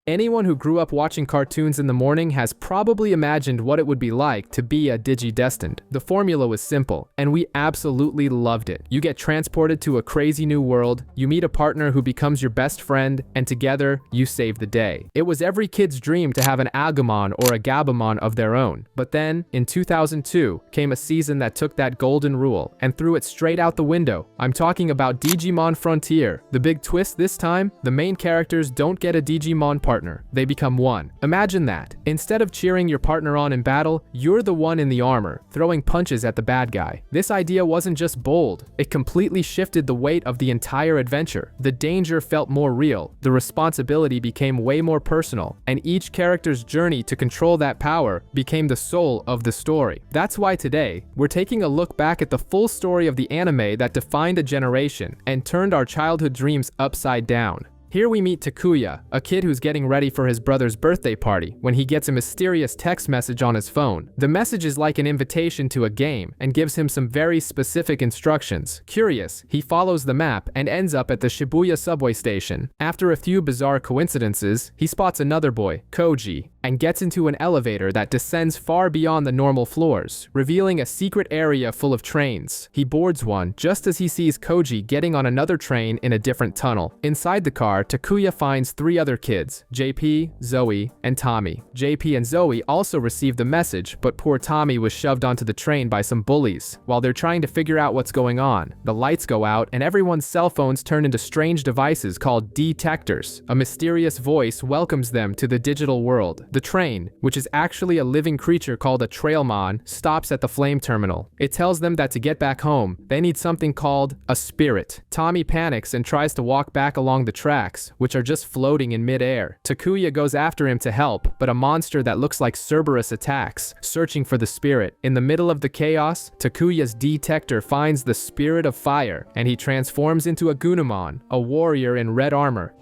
Anyone who grew up watching cartoons in the morning has probably imagined what it would be like to be a Digi-destined. The formula was simple, and we absolutely loved it. You get transported to a crazy new world, you meet a partner who becomes your best friend, and together, you save the day. It was every kid's dream to have an Agumon or a Gabumon of their own. But then, in 2002, came a season that took that golden rule and threw it straight out the window. I'm talking about Digimon Frontier. The big twist this time, the main characters don't get a Digimon partner. They become one. Imagine that. Instead of cheering your partner on in battle, you're the one in the armor, throwing punches at the bad guy. This idea wasn't just bold, it completely shifted the weight of the entire adventure. The danger felt more real, the responsibility became way more personal, and each character's journey to control that power became the soul of the story. That's why today, we're taking a look back at the full story of the anime that defined a generation and turned our childhood dreams upside down. Here we meet Takuya, a kid who's getting ready for his brother's birthday party, when he gets a mysterious text message on his phone. The message is like an invitation to a game and gives him some very specific instructions. Curious, he follows the map and ends up at the Shibuya subway station. After a few bizarre coincidences, he spots another boy, Koji, and gets into an elevator that descends far beyond the normal floors, revealing a secret area full of trains. He boards one just as he sees Koji getting on another train in a different tunnel. Inside the car, Takuya finds 3 other kids, JP, Zoe, and Tommy. JP and Zoe also received the message, but poor Tommy was shoved onto the train by some bullies. While they're trying to figure out what's going on, the lights go out and everyone's cell phones turn into strange devices called detectors. A mysterious voice welcomes them to the digital world. The train, which is actually a living creature called a Trailmon, stops at the flame terminal. It tells them that to get back home, they need something called a spirit. Tommy panics and tries to walk back along the tracks, which are just floating in midair. Takuya goes after him to help, but a monster that looks like Cerberus attacks, searching for the spirit. In the middle of the chaos, Takuya's detector finds the spirit of fire, and he transforms into a Gunamon, a warrior in red armor.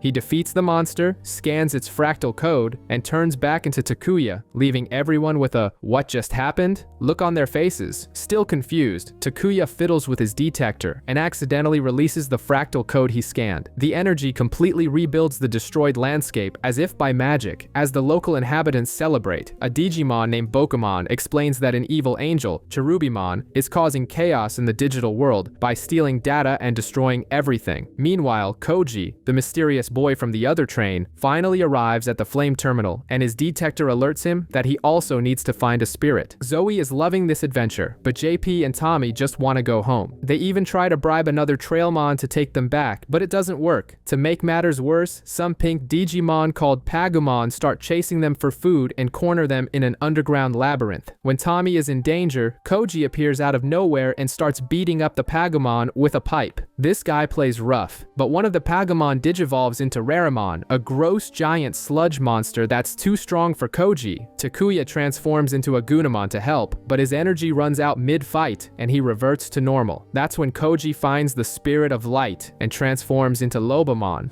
He defeats the monster, scans its fractal code, and turns back into Takuya, leaving everyone with a "what just happened?" look on their faces. Still confused, Takuya fiddles with his detector and accidentally releases the fractal code he scanned. The energy completely rebuilds the destroyed landscape as if by magic. As the local inhabitants celebrate, a Digimon named Bokumon explains that an evil angel, Cherubimon, is causing chaos in the digital world by stealing data and destroying everything. Meanwhile, Koji, the mysterious boy from the other train, finally arrives at the flame terminal, and his detector alerts him that he also needs to find a spirit. Zoe is loving this adventure, but JP and Tommy just want to go home. They even try to bribe another Trailmon to take them back, but it doesn't work. To make matters worse, some pink Digimon called Pagumon start chasing them for food and corner them in an underground labyrinth. When Tommy is in danger, Koji appears out of nowhere and starts beating up the Pagumon with a pipe. This guy plays rough, but one of the Pagumon digivolves into Rarimon, a gross giant sludge monster that's too strong for Koji. Takuya transforms into a Gunamon to help, but his energy runs out mid-fight and he reverts to normal. That's when Koji finds the spirit of light and transforms into Lobomon.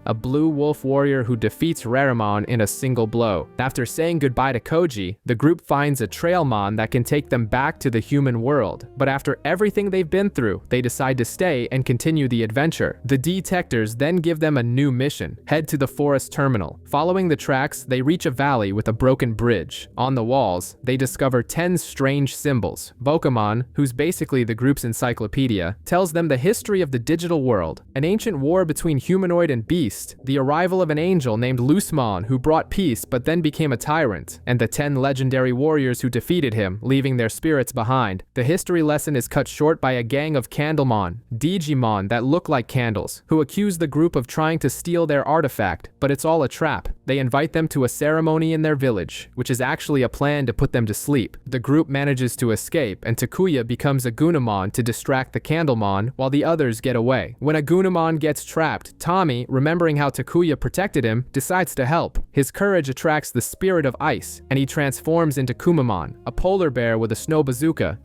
A blue wolf warrior who defeats Rarimon in a single blow. After saying goodbye to Koji, the group finds a Trailmon that can take them back to the human world. But after everything they've been through, they decide to stay and continue the adventure. The detectors then give them a new mission: head to the forest terminal. Following the tracks, they reach a valley with a broken bridge. On the walls, they discover 10 strange symbols. Bokumon, who's basically the group's encyclopedia, tells them the history of the digital world, an ancient war between humanoid and beast, the arrival of an angel named Lucemon who brought peace but then became a tyrant, and the 10 legendary warriors who defeated him, leaving their spirits behind. The history lesson is cut short by a gang of Candlemon, Digimon that look like candles, who accuse the group of trying to steal their artifact, but it's all a trap. They invite them to a ceremony in their village, which is actually a plan to put them to sleep. The group manages to escape, and Takuya becomes a Gunamon to distract the Candlemon while the others get away. When a Gunamon gets trapped, Tommy, remembering how Takuya protected him, decides to help. His courage attracts the spirit of ice, and he transforms into Kumamon, a polar bear with a snow bazooka.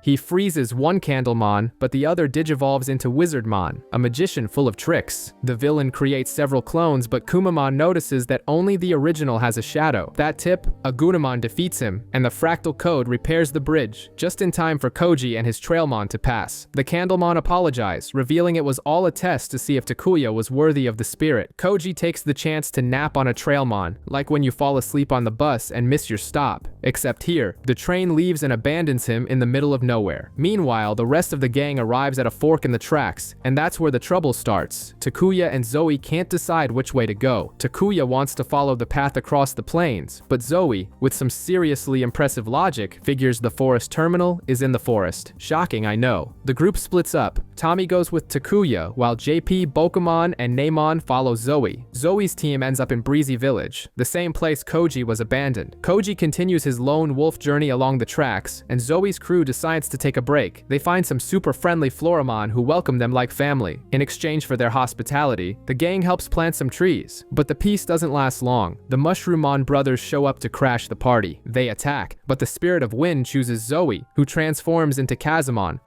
He freezes one Candlemon, but the other digivolves into Wizardmon, a magician full of tricks. The villain creates several clones, but Kumamon notices that only the original has a shadow. That tip, Agunamon defeats him, and the fractal code repairs the bridge, just in time for Koji and his Trailmon to pass. The Candlemon apologize, revealing it was all a test to see if Takuya was worthy of the spirit. Koji takes the chance to nap on a Trailmon, like when you fall asleep on the bus and miss your stop. Except here, the train leaves and abandons him in the middle of nowhere. Meanwhile, the rest of the gang arrives at a fork in the tracks, and that's where the trouble starts. Takuya and Zoe can't decide which way to go. Takuya wants to follow the path across the plains, but Zoe, with some seriously impressive logic, figures the forest terminal is in the forest. Shocking, I know. The group splits up. Tommy goes with Takuya, while JP, Bokumon, and Neymon follow Zoe. Zoe's team ends up in Breezy Village, the same place Koji was abandoned. Koji continues his lone wolf journey along the tracks, and Zoe's crew decides to take a break. They find some super friendly Floramon who welcome them like family. In exchange for their hospitality, the gang helps plant some trees. But the peace doesn't last long. The Mushroomon brothers show up to crash the party. They attack, but the Spirit of Wind chooses Zoe, who transforms into Kazumon.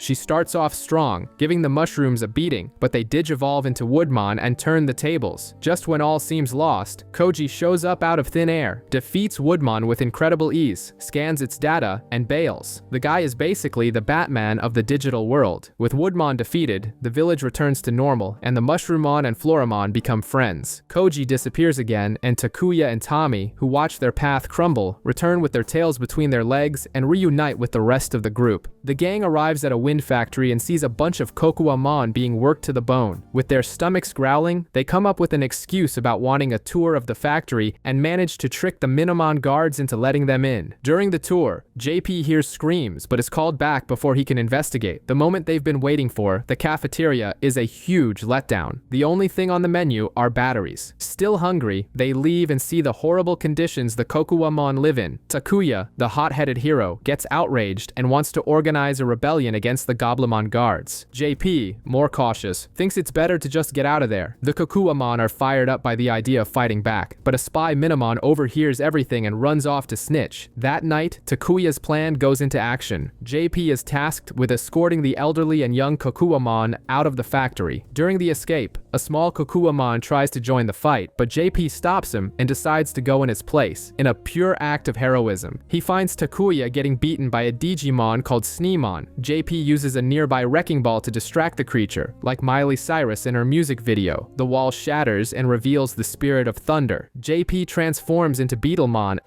She starts off strong, giving the mushrooms a beating, but they digivolve into Woodmon and turn the tables. Just when all seems lost, Koji shows up out of thin air, defeats Woodmon with incredible ease, scans its data, and bails. The guy is basically the Batman of the digital world. With Woodmon defeated, the village returns to normal, and the Mushroomon and Floramon become friends. Koji disappears again, and Takuya and Tommy, who watch their path crumble, return with their tails between their legs and reunite with the rest of the group. The gang arrives at a wind factory and sees a bunch of Kokuamon being worked to the bone. With their stomachs growling, they come up with an excuse about wanting a tour of the factory and manage to trick the Minamon guards into letting them in. During the tour, JP hears screams but is called back before he can investigate. The moment they've been waiting for, the cafeteria, is a huge letdown. The only thing on the menu are batteries. Still hungry, they leave and see the horrible conditions the Kokuamon live in. Takuya, the hot-headed hero, gets outraged and wants to organize a rebellion against the Goblimon guards. JP, more cautious, thinks it's better to just get out of there. The Kokuamon are fired up by the idea of fighting back, but a spy Minamon overhears everything and runs off to snitch. That night, Takuya's plan goes into action. JP is tasked with escorting the elderly and young Kokuamon out of the factory. During the escape, a small Kokuamon tries to join the fight, but JP stops him and decides to go in his place. In a pure act of heroism, he finds Takuya getting beaten by a Digimon called Sneemon. JP uses a nearby wrecking ball to distract the creature, like Miley Cyrus in her music video. The wall shatters and reveals the Spirit of Thunder. JP transforms into Beetlemon.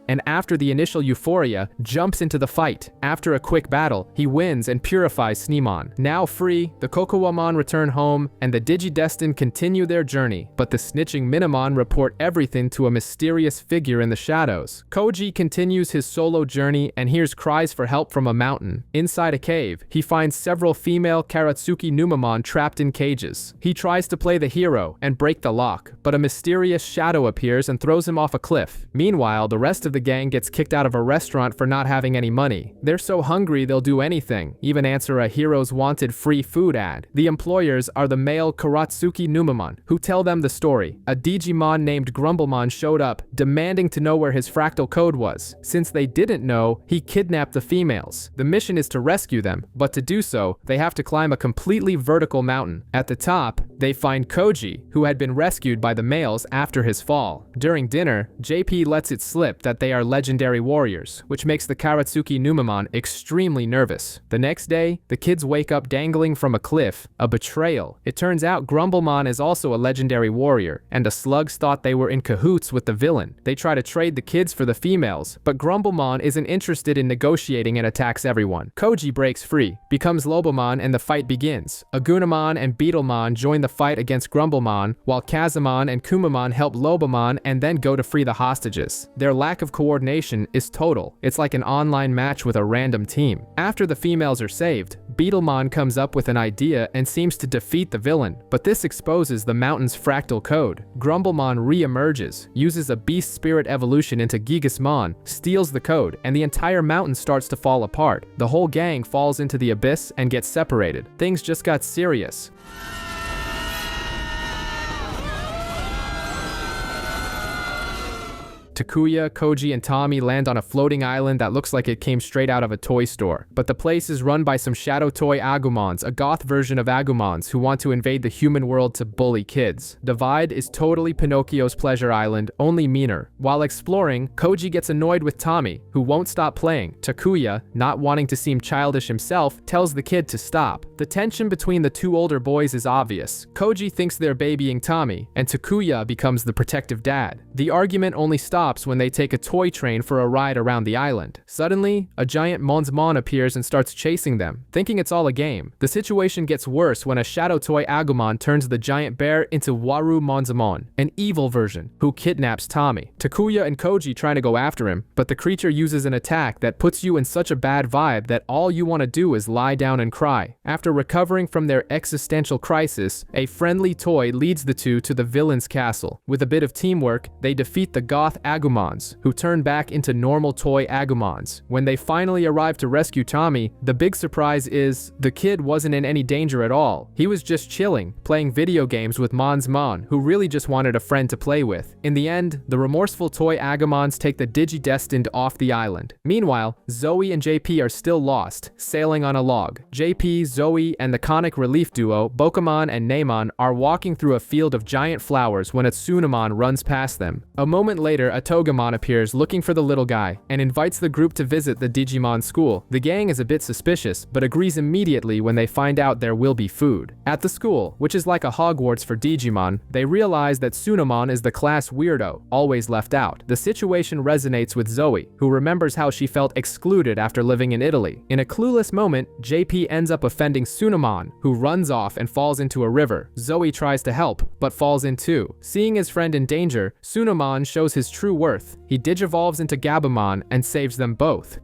And after the initial euphoria, jumps into the fight. After a quick battle, he wins and purifies Sneemon. Now free, the Kokuamon return home, and the Digidestined continue their journey, but the snitching Minamon report everything to a mysterious figure in the shadows. Koji continues his solo journey and hears cries for help from a mountain. Inside a cave, he finds several female Karatsuki Numamon trapped in cages. He tries to play the hero and break the lock, but a mysterious shadow appears and throws him off a cliff. Meanwhile, the rest of the gang gets kicked out of a restaurant for not having any money. They're so hungry they'll do anything, even answer a Heroes Wanted free food ad. The employers are the male Karatsuki Numamon, who tell them the story. A Digimon named Grumblemon showed up, demanding to know where his fractal code was. Since they didn't know, he kidnapped the females. The mission is to rescue them, but to do so, they have to climb a completely vertical mountain. At the top, they find Koji, who had been rescued by the males after his fall. During dinner, JP lets it slip that they are legendary warriors, which makes the Karatsuki Numamon extremely nervous. The next day, the kids wake up dangling from a cliff, a betrayal. It turns out Grumblemon is also a legendary warrior, and the slugs thought they were in cahoots with the villain. They try to trade the kids for the females, but Grumblemon isn't interested in negotiating and attacks everyone. Koji breaks free, becomes Lobomon, and the fight begins. Agunamon and Beetlemon join the fight against Grumblemon, while Kazumon and Kumamon help Lobomon and then go to free the hostages. Their lack of coordination is total. It's like an online match with a random team. After the females are saved, Beetlemon comes up with an idea and seems to defeat the villain, but this exposes the mountain's fractal code. Grumblemon re-emerges, uses a beast spirit evolution into Gigasmon, steals the code, and the entire mountain starts to fall apart. The whole gang falls into the abyss and gets separated. Things just got serious. Takuya, Koji, and Tommy land on a floating island that looks like it came straight out of a toy store. But the place is run by some shadow toy Agumons, a goth version of Agumons who want to invade the human world to bully kids. Divide is totally Pinocchio's pleasure island, only meaner. While exploring, Koji gets annoyed with Tommy, who won't stop playing. Takuya, not wanting to seem childish himself, tells the kid to stop. The tension between the two older boys is obvious. Koji thinks they're babying Tommy, and Takuya becomes the protective dad. The argument only stops when they take a toy train for a ride around the island. Suddenly, a giant Monsmon appears and starts chasing them, thinking it's all a game. The situation gets worse when a shadow toy Agumon turns the giant bear into Waru Monsmon, an evil version, who kidnaps Tommy. Takuya and Koji try to go after him, but the creature uses an attack that puts you in such a bad vibe that all you want to do is lie down and cry. After recovering from their existential crisis, a friendly toy leads the two to the villain's castle. With a bit of teamwork, they defeat the goth Agumons, who turn back into normal toy Agumons. When they finally arrive to rescue Tommy, the big surprise is the kid wasn't in any danger at all. He was just chilling, playing video games with Monsmon, who really just wanted a friend to play with. In the end, the remorseful toy Agumons take the Digidestined off the island. Meanwhile, Zoe and JP are still lost, sailing on a log. JP, Zoe, and the conic relief duo, Bokomon and Neimon, are walking through a field of giant flowers when a Tsunamon runs past them. A moment later, a Togemon appears looking for the little guy and invites the group to visit the Digimon school. The gang is a bit suspicious, but agrees immediately when they find out there will be food. At the school, which is like a Hogwarts for Digimon, they realize that Tsunamon is the class weirdo, always left out. The situation resonates with Zoe, who remembers how she felt excluded after living in Italy. In a clueless moment, JP ends up offending Tsunamon, who runs off and falls into a river. Zoe tries to help, but falls in too. Seeing his friend in danger, Tsunamon shows his true worth. He digivolves into Gabumon and saves them both.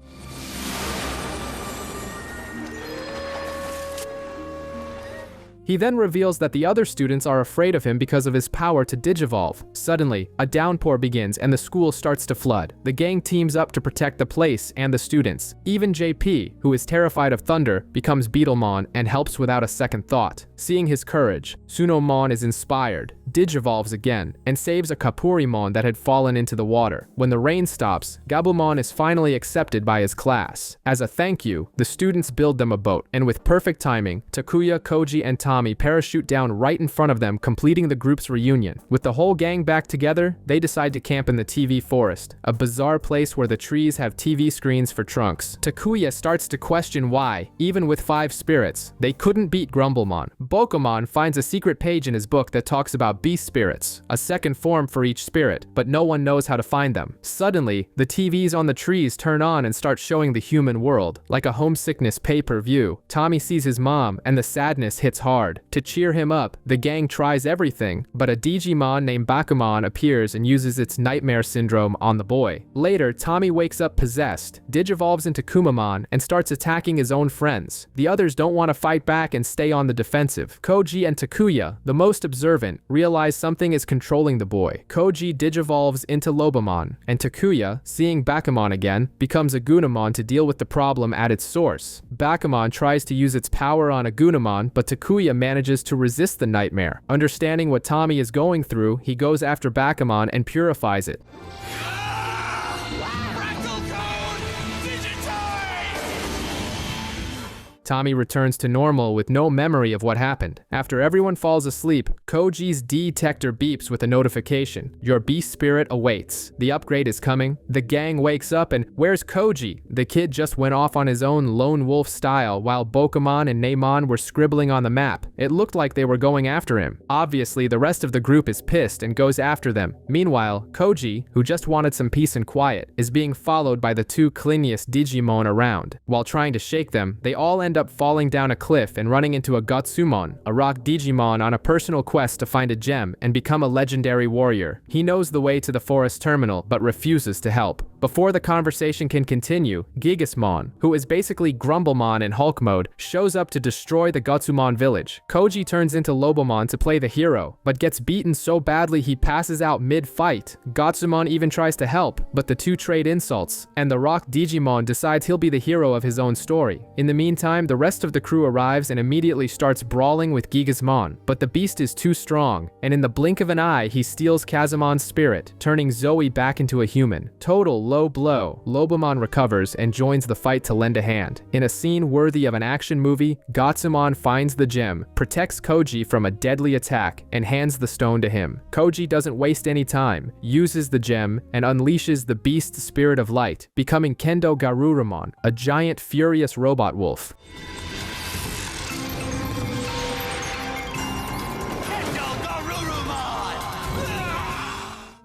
He then reveals that the other students are afraid of him because of his power to digivolve. Suddenly, a downpour begins and the school starts to flood. The gang teams up to protect the place and the students. Even JP, who is terrified of thunder, becomes Beetlemon and helps without a second thought. Seeing his courage, Tsunamon is inspired, digivolves again, and saves a Kapurimon that had fallen into the water. When the rain stops, Gabumon is finally accepted by his class. As a thank you, the students build them a boat, and with perfect timing, Takuya, Koji, and Tommy parachute down right in front of them, completing the group's reunion. With the whole gang back together, they decide to camp in the TV forest, a bizarre place where the trees have TV screens for trunks. Takuya starts to question why, even with 5 spirits, they couldn't beat Grumblemon. Bokomon finds a secret page in his book that talks about beast spirits, a second form for each spirit, but no one knows how to find them. Suddenly, the TVs on the trees turn on and start showing the human world, like a homesickness pay-per-view. Tommy sees his mom, and the sadness hits hard. To cheer him up, the gang tries everything, but a Digimon named Bakumon appears and uses its nightmare syndrome on the boy. Later, Tommy wakes up possessed, digivolves into Kumamon, and starts attacking his own friends. The others don't want to fight back and stay on the defensive. Koji and Takuya, the most observant, realize something is controlling the boy. Koji digivolves into Lobomon, and Takuya, seeing Bakumon again, becomes a Gunamon to deal with the problem at its source. Bakumon tries to use its power on a Gunamon, but Takuya manages to resist the nightmare. Understanding what Tommy is going through, he goes after Bakumon and purifies it. Tommy returns to normal with no memory of what happened. After everyone falls asleep, Koji's detector beeps with a notification. Your beast spirit awaits. The upgrade is coming. The gang wakes up and where's Koji? The kid just went off on his own lone wolf style while Bokomon and Neimon were scribbling on the map. It looked like they were going after him. Obviously, the rest of the group is pissed and goes after them. Meanwhile, Koji, who just wanted some peace and quiet, is being followed by the 2 cleanest Digimon around. While trying to shake them, they all end up falling down a cliff and running into a Gotsumon, a rock Digimon on a personal quest to find a gem and become a legendary warrior. He knows the way to the forest terminal but refuses to help. Before the conversation can continue, Gigasmon, who is basically Grumblemon in Hulk mode, shows up to destroy the Gutsumon village. Koji turns into Lobomon to play the hero, but gets beaten so badly he passes out mid-fight. Gutsumon even tries to help, but the two trade insults, and the Rock Digimon decides he'll be the hero of his own story. In the meantime, the rest of the crew arrives and immediately starts brawling with Gigasmon, but the beast is too strong, and in the blink of an eye, he steals Kazumon's spirit, turning Zoe back into a human. Total low blow, Lobomon recovers and joins the fight to lend a hand. In a scene worthy of an action movie, Gutsumon finds the gem, protects Koji from a deadly attack, and hands the stone to him. Koji doesn't waste any time, uses the gem, and unleashes the beast spirit of light, becoming Kendo Garurumon, a giant furious robot wolf.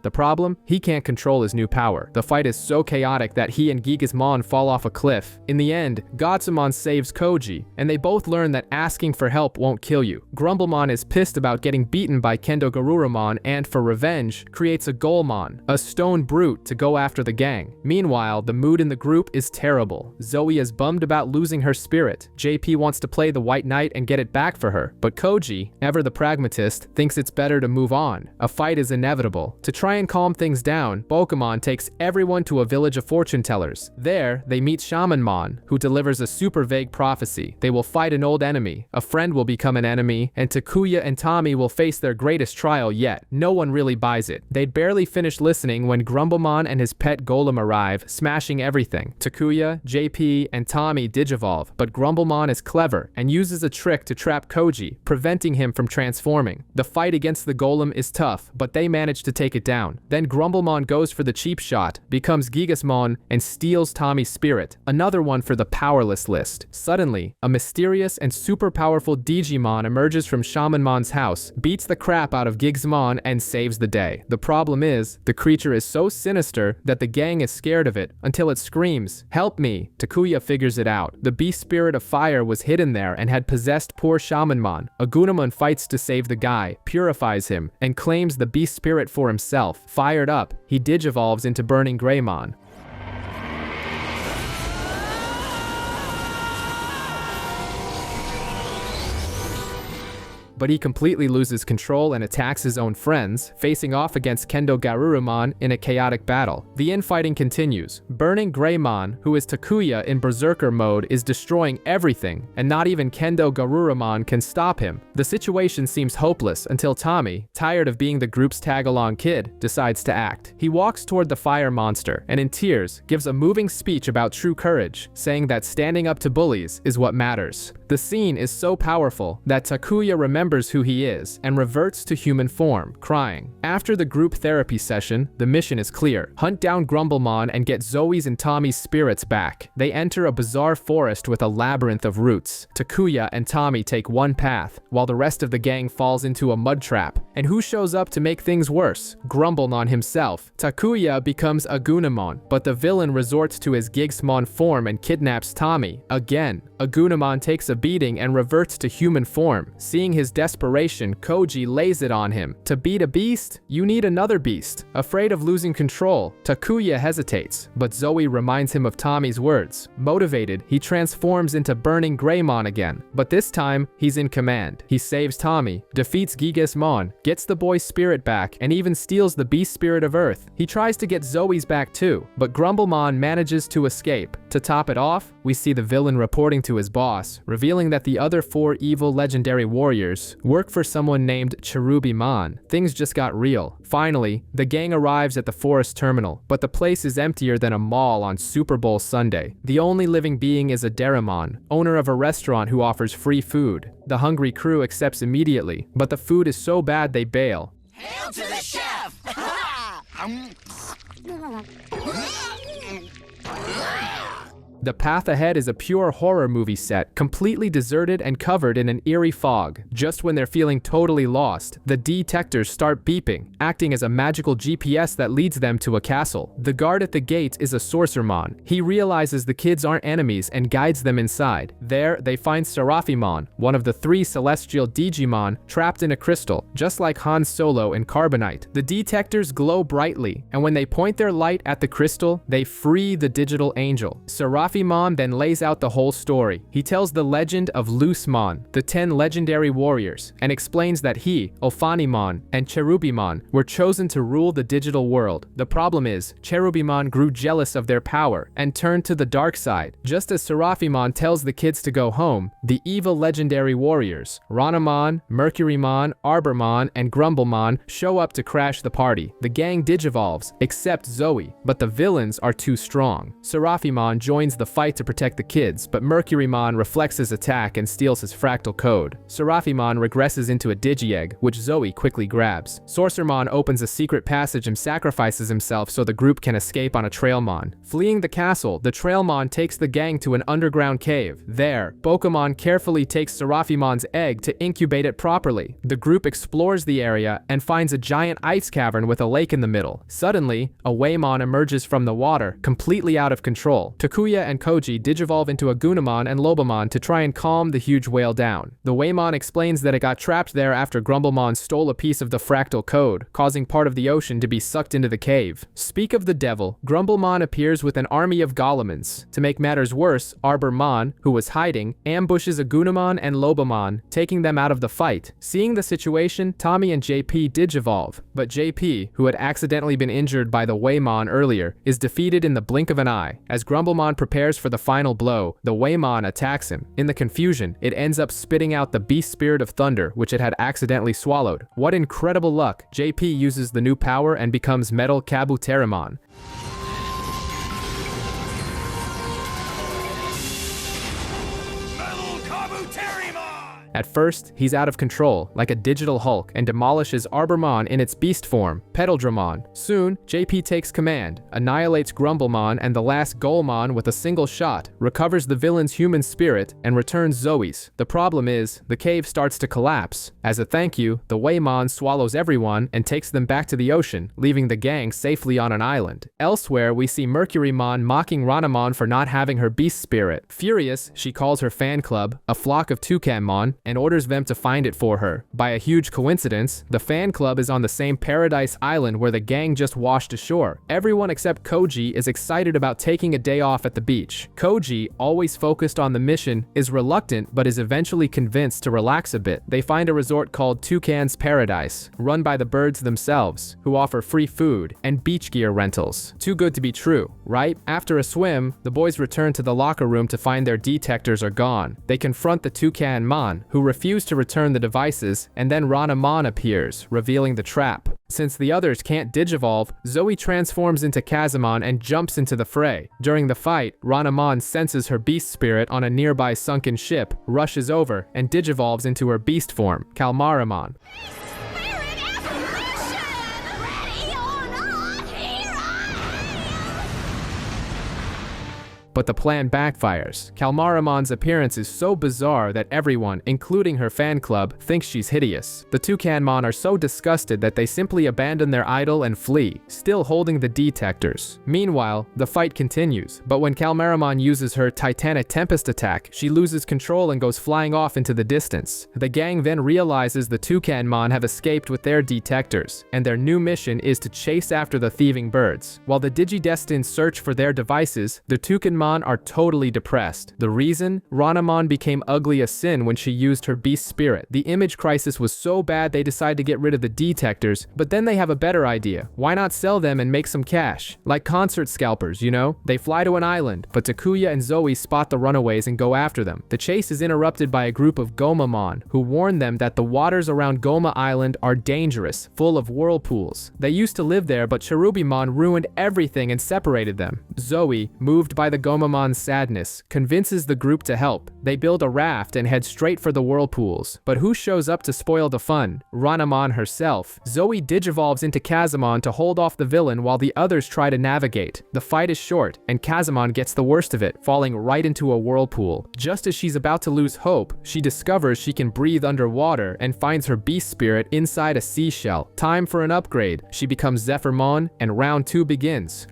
The problem? He can't control his new power. The fight is so chaotic that he and Gigasmon fall off a cliff. In the end, Gutsumon saves Koji, and they both learn that asking for help won't kill you. Grumblemon is pissed about getting beaten by Kendo Garurumon and, for revenge, creates a Golemon, a stone brute, to go after the gang. Meanwhile, the mood in the group is terrible. Zoe is bummed about losing her spirit. JP wants to play the White Knight and get it back for her, but Koji, ever the pragmatist, thinks it's better to move on. A fight is inevitable. To try and calm things down, Bokumon takes everyone to a village of fortune tellers. There, they meet Shamanmon, who delivers a super vague prophecy. They will fight an old enemy, a friend will become an enemy, and Takuya and Tommy will face their greatest trial yet. No one really buys it. They'd barely finished listening when Grumblemon and his pet golem arrive, smashing everything. Takuya, JP, and Tommy digivolve, but Grumblemon is clever and uses a trick to trap Koji, preventing him from transforming. The fight against the golem is tough, but they manage to take it down. Then Grumblemon goes for the cheap shot, becomes Gigasmon, and steals Tommy's spirit, another one for the powerless list. Suddenly, a mysterious and super powerful Digimon emerges from Shamanmon's house, beats the crap out of Gigasmon, and saves the day. The problem is, the creature is so sinister that the gang is scared of it until it screams, "Help me!" Takuya figures it out. The beast spirit of fire was hidden there and had possessed poor Shamanmon. Agunamon fights to save the guy, purifies him, and claims the beast spirit for himself. Fired up, he digivolves into Burning Greymon. But he completely loses control and attacks his own friends, facing off against Kendo Garurumon in a chaotic battle. The infighting continues. Burning Greymon, who is Takuya in Berserker mode, is destroying everything, and not even Kendo Garurumon can stop him. The situation seems hopeless until Tommy, tired of being the group's tag-along kid, decides to act. He walks toward the fire monster, and in tears, gives a moving speech about true courage, saying that standing up to bullies is what matters. The scene is so powerful that Takuya remembers who he is and reverts to human form, crying. After the group therapy session, the mission is clear. Hunt down Grumblemon and get Zoe's and Tommy's spirits back. They enter a bizarre forest with a labyrinth of roots. Takuya and Tommy take one path, while the rest of the gang falls into a mud trap. And who shows up to make things worse? Grumblemon himself. Takuya becomes Agunamon, but the villain resorts to his Gigsmon form and kidnaps Tommy. Again, Agunamon takes a beating and reverts to human form. Seeing his desperation, Koji lays it on him. To beat a beast, you need another beast. Afraid of losing control, Takuya hesitates, but Zoe reminds him of Tommy's words. Motivated, he transforms into Burning Greymon again, but this time, he's in command. He saves Tommy, defeats Gigasmon, gets the boy's spirit back, and even steals the beast spirit of Earth. He tries to get Zoe's back too, but Grumblemon manages to escape. To top it off, we see the villain reporting to his boss, revealing that the other 4 evil legendary warriors work for someone named Cherubimon. Things just got real. Finally, the gang arrives at the forest terminal, but the place is emptier than a mall on Super Bowl Sunday. The only living being is a Derimon, owner of a restaurant who offers free food. The hungry crew accepts immediately, but the food is so bad they bail. Hail to the chef! The path ahead is a pure horror movie set, completely deserted and covered in an eerie fog. Just when they're feeling totally lost, the detectors start beeping, acting as a magical GPS that leads them to a castle. The guard at the gate is a Sorcerermon. He realizes the kids aren't enemies and guides them inside. There, they find Seraphimon, one of the 3 celestial Digimon, trapped in a crystal, just like Han Solo in Carbonite. The detectors glow brightly, and when they point their light at the crystal, they free the digital angel. Seraphimon then lays out the whole story. He tells the legend of Lucemon, the 10 legendary warriors, and explains that he, Ophanimon, and Cherubimon were chosen to rule the digital world. The problem is, Cherubimon grew jealous of their power and turned to the dark side. Just as Seraphimon tells the kids to go home, the evil legendary warriors, Ranamon, Mercurymon, Arbormon, and Grumblemon show up to crash the party. The gang digivolves, except Zoe, but the villains are too strong. Seraphimon joins the fight to protect the kids, but Mercurymon reflects his attack and steals his fractal code. Seraphimon regresses into a Digi-Egg, which Zoe quickly grabs. Sorcerermon opens a secret passage and sacrifices himself so the group can escape on a Trailmon. Fleeing the castle, the Trailmon takes the gang to an underground cave. There, Bokumon carefully takes Seraphimon's egg to incubate it properly. The group explores the area and finds a giant ice cavern with a lake in the middle. Suddenly, a Waymon emerges from the water, completely out of control. Takuya and Koji digivolve into a Gunamon and Lobomon to try and calm the huge whale down. The Waymon explains that it got trapped there after Grumblemon stole a piece of the fractal code, causing part of the ocean to be sucked into the cave. Speak of the devil, Grumblemon appears with an army of Golemons. To make matters worse, Arbormon, who was hiding, ambushes a Gunamon and Lobomon, taking them out of the fight. Seeing the situation, Tommy and JP digivolve, but JP, who had accidentally been injured by the Waymon earlier, is defeated in the blink of an eye. As Grumblemon prepares for the final blow, the Waymon attacks him. In the confusion, it ends up spitting out the beast spirit of thunder, which it had accidentally swallowed. What incredible luck! JP uses the new power and becomes Metal Kabuterimon. At first, he's out of control, like a digital Hulk, and demolishes Arbormon in its beast form, Petal-Dramon. Soon, JP takes command, annihilates Grumblemon and the last Golemon with a single shot, recovers the villain's human spirit, and returns Zoe's. The problem is, the cave starts to collapse. As a thank you, the Waymon swallows everyone and takes them back to the ocean, leaving the gang safely on an island. Elsewhere, we see Mercurymon mocking Ranamon for not having her beast spirit. Furious, she calls her fan club, a flock of Toucanmon, and orders them to find it for her. By a huge coincidence, the fan club is on the same paradise island where the gang just washed ashore. Everyone except Koji is excited about taking a day off at the beach. Koji, always focused on the mission, is reluctant but is eventually convinced to relax a bit. They find a resort called Toucan's Paradise, run by the birds themselves, who offer free food and beach gear rentals. Too good to be true, right? After a swim, the boys return to the locker room to find their detectors are gone. They confront the Toucanmon, who refuse to return the devices, and then Ranamon appears, revealing the trap. Since the others can't digivolve, Zoe transforms into Kazamon and jumps into the fray. During the fight, Ranamon senses her beast spirit on a nearby sunken ship, rushes over, and digivolves into her beast form, Kalmaramon. But the plan backfires. Kalmaramon's appearance is so bizarre that everyone, including her fan club, thinks she's hideous. The Toucanmon are so disgusted that they simply abandon their idol and flee, still holding the detectors. Meanwhile, the fight continues, but when Kalmaramon uses her Titanic Tempest attack, she loses control and goes flying off into the distance. The gang then realizes the Toucanmon have escaped with their detectors, and their new mission is to chase after the thieving birds. While the Digidestins search for their devices, the Toucanmon are totally depressed. The reason? Ranamon became ugly as sin when she used her beast spirit. The image crisis was so bad they decide to get rid of the detectors, but then they have a better idea. Why not sell them and make some cash? Like concert scalpers, you know? They fly to an island, but Takuya and Zoe spot the runaways and go after them. The chase is interrupted by a group of Gomamon, who warn them that the waters around Goma Island are dangerous, full of whirlpools. They used to live there, but Cherubimon ruined everything and separated them. Zoe, moved by the Goma Gomamon's sadness, convinces the group to help. They build a raft and head straight for the whirlpools. But who shows up to spoil the fun? Ranamon herself. Zoe digivolves into Kazamon to hold off the villain while the others try to navigate. The fight is short, and Kazamon gets the worst of it, falling right into a whirlpool. Just as she's about to lose hope, she discovers she can breathe underwater and finds her beast spirit inside a seashell. Time for an upgrade. She becomes Zephyrmon, and round 2 begins.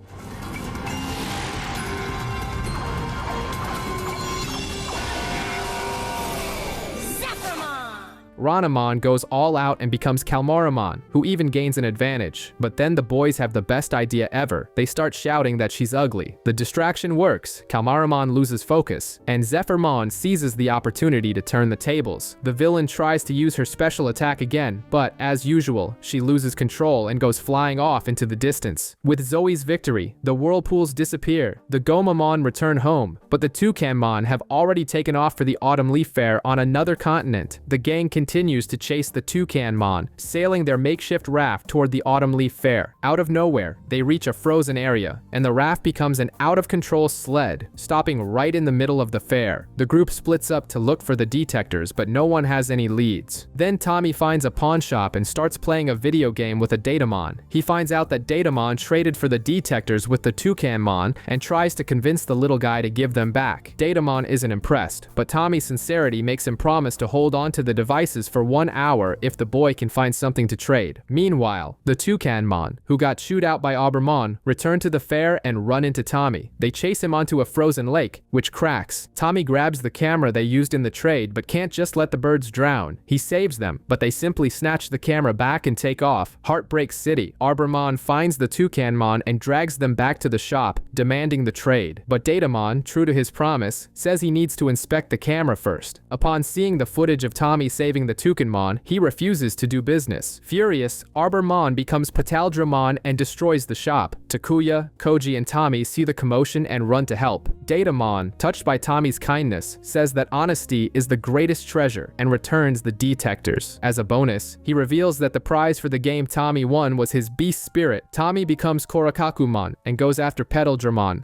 Ranamon goes all out and becomes Calmaramon, who even gains an advantage. But then the boys have the best idea ever. They start shouting that she's ugly. The distraction works, Calmaramon loses focus, and Zephyrmon seizes the opportunity to turn the tables. The villain tries to use her special attack again, but as usual, she loses control and goes flying off into the distance. With Zoe's victory, the whirlpools disappear. The Gomamon return home, but the Toucanmon have already taken off for the Autumn Leaf Fair on another continent. The gang continues to chase the Toucanmon, sailing their makeshift raft toward the Autumn Leaf Fair. Out of nowhere, they reach a frozen area, and the raft becomes an out-of-control sled, stopping right in the middle of the fair. The group splits up to look for the detectors, but no one has any leads. Then Tommy finds a pawn shop and starts playing a video game with a Datamon. He finds out that Datamon traded for the detectors with the Toucanmon and tries to convince the little guy to give them back. Datamon isn't impressed, but Tommy's sincerity makes him promise to hold on to the devices for 1 hour if the boy can find something to trade. Meanwhile, the Toucanmon, who got chewed out by Aubermon, return to the fair and run into Tommy. They chase him onto a frozen lake, which cracks. Tommy grabs the camera they used in the trade but can't just let the birds drown. He saves them, but they simply snatch the camera back and take off. Heartbreak City. Aubermon finds the Toucanmon and drags them back to the shop, demanding the trade. But Datamon, true to his promise, says he needs to inspect the camera first. Upon seeing the footage of Tommy saving the Toucanmon, he refuses to do business. Furious, Aubermon becomes Petaldramon and destroys the shop. Takuya, Koji, and Tommy see the commotion and run to help. Datamon, touched by Tommy's kindness, says that honesty is the greatest treasure and returns the detectors. As a bonus, he reveals that the prize for the game Tommy won was his beast spirit. Tommy becomes Korakakumon and goes after Petaldramon.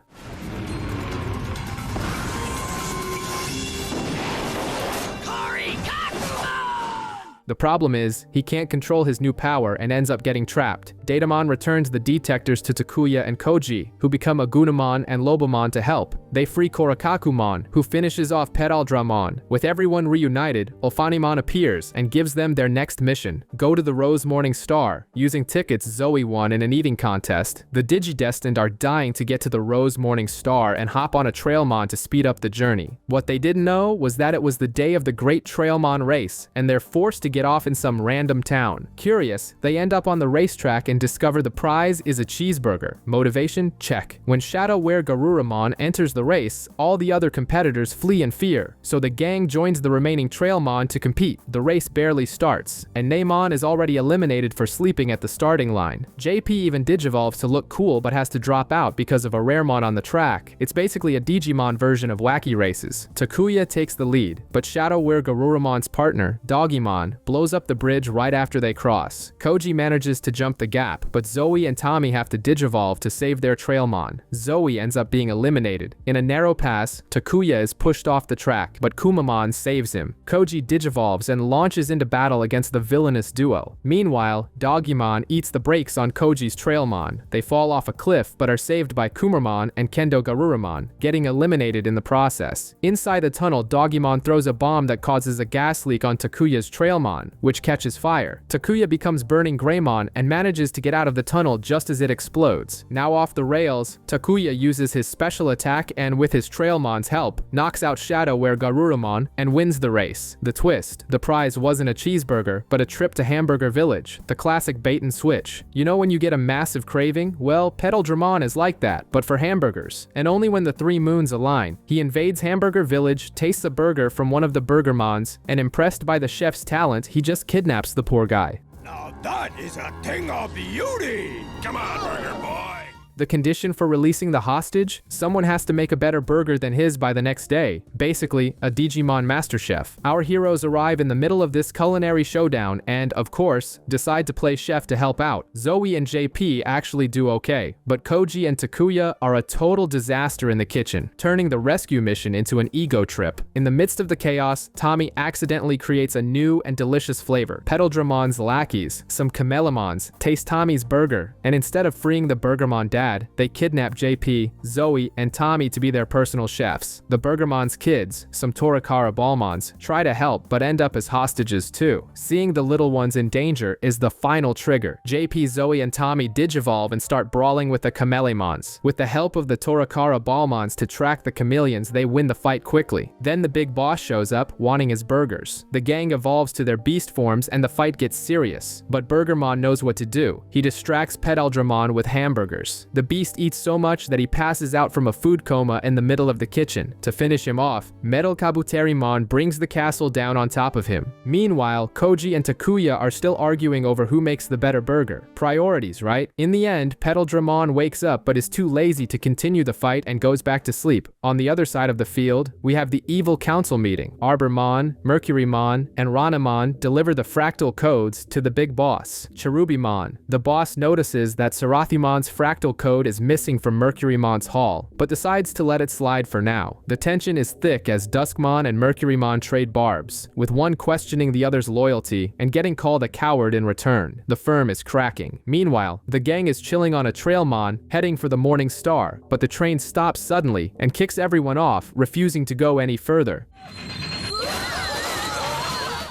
The problem is, he can't control his new power and ends up getting trapped. Datamon returns the detectors to Takuya and Koji, who become Agunamon and Lobomon to help. They free Korakakumon, who finishes off Petaldramon. With everyone reunited, Ulfanimon appears and gives them their next mission: go to the Rose Morning Star. Using tickets Zoe won in an eating contest, the Digidestined are dying to get to the Rose Morning Star and hop on a Trailmon to speed up the journey. What they didn't know was that it was the day of the Great Trailmon Race, and they're forced to get off in some random town. Curious, they end up on the racetrack and discover the prize is a cheeseburger. Motivation? Check. When Shadow Wear Garuramon enters the race, all the other competitors flee in fear, so the gang joins the remaining Trailmon to compete. The race barely starts, and Neymon is already eliminated for sleeping at the starting line. JP even digivolves to look cool but has to drop out because of a Raremon on the track. It's basically a Digimon version of wacky races. Takuya takes the lead, but Shadow Wear Garuramon's partner, Doggymon, blows up the bridge right after they cross. Koji manages to jump the gap, but Zoe and Tommy have to digivolve to save their Trailmon. Zoe ends up being eliminated. In a narrow pass, Takuya is pushed off the track, but Kumamon saves him. Koji digivolves and launches into battle against the villainous duo. Meanwhile, Doggymon eats the brakes on Koji's Trailmon. They fall off a cliff, but are saved by Kumamon and Kendo Garuramon, getting eliminated in the process. Inside the tunnel, Doggymon throws a bomb that causes a gas leak on Takuya's Trailmon, which catches fire. Takuya becomes Burning Greymon and manages to get out of the tunnel just as it explodes. Now off the rails, Takuya uses his special attack and, with his Trailmon's help, knocks out Shadow Wear Garuramon and wins the race. The twist: the prize wasn't a cheeseburger, but a trip to Hamburger Village, the classic bait and switch. You know when you get a massive craving? Well, Petaldramon is like that, but for hamburgers. And only when the three moons align. He invades Hamburger Village, tastes a burger from one of the Burgermons, and impressed by the chef's talent, he just kidnaps the poor guy. Now that is a thing of beauty! Come on, Burger Boy! The condition for releasing the hostage? Someone has to make a better burger than his by the next day. Basically, a Digimon master chef. Our heroes arrive in the middle of this culinary showdown and, of course, decide to play chef to help out. Zoe and JP actually do okay, but Koji and Takuya are a total disaster in the kitchen, turning the rescue mission into an ego trip. In the midst of the chaos, Tommy accidentally creates a new and delicious flavor. Petaldramon's lackeys, some Camelimons, taste Tommy's burger, and instead of freeing the Burgermon dad, they kidnap JP, Zoe, and Tommy to be their personal chefs. The Burgermon's kids, some Torakara Ballmons, try to help but end up as hostages too. Seeing the little ones in danger is the final trigger. JP, Zoe, and Tommy digivolve and start brawling with the Camelimons. With the help of the Torakara Ballmons to track the chameleons, they win the fight quickly. Then the big boss shows up, wanting his burgers. The gang evolves to their beast forms and the fight gets serious. But Burgermon knows what to do. He distracts Petaldramon with hamburgers. The beast eats so much that he passes out from a food coma in the middle of the kitchen. To finish him off, Metal Kabuterimon brings the castle down on top of him. Meanwhile, Koji and Takuya are still arguing over who makes the better burger. Priorities, right? In the end, Petaldramon wakes up but is too lazy to continue the fight and goes back to sleep. On the other side of the field, we have the evil council meeting. Arbormon, Mercurymon, and Ranamon deliver the fractal codes to the big boss, Cherubimon. The boss notices that Sarathimon's fractal code is missing from Mercurymon's hall, but decides to let it slide for now. The tension is thick as Duskmon and Mercurymon trade barbs, with one questioning the other's loyalty and getting called a coward in return. The firm is cracking. Meanwhile, the gang is chilling on a Trailmon, heading for the Morning Star, but the train stops suddenly and kicks everyone off, refusing to go any further.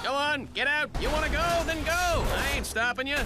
Go on, get out. You want to go? Then go. I ain't stopping you.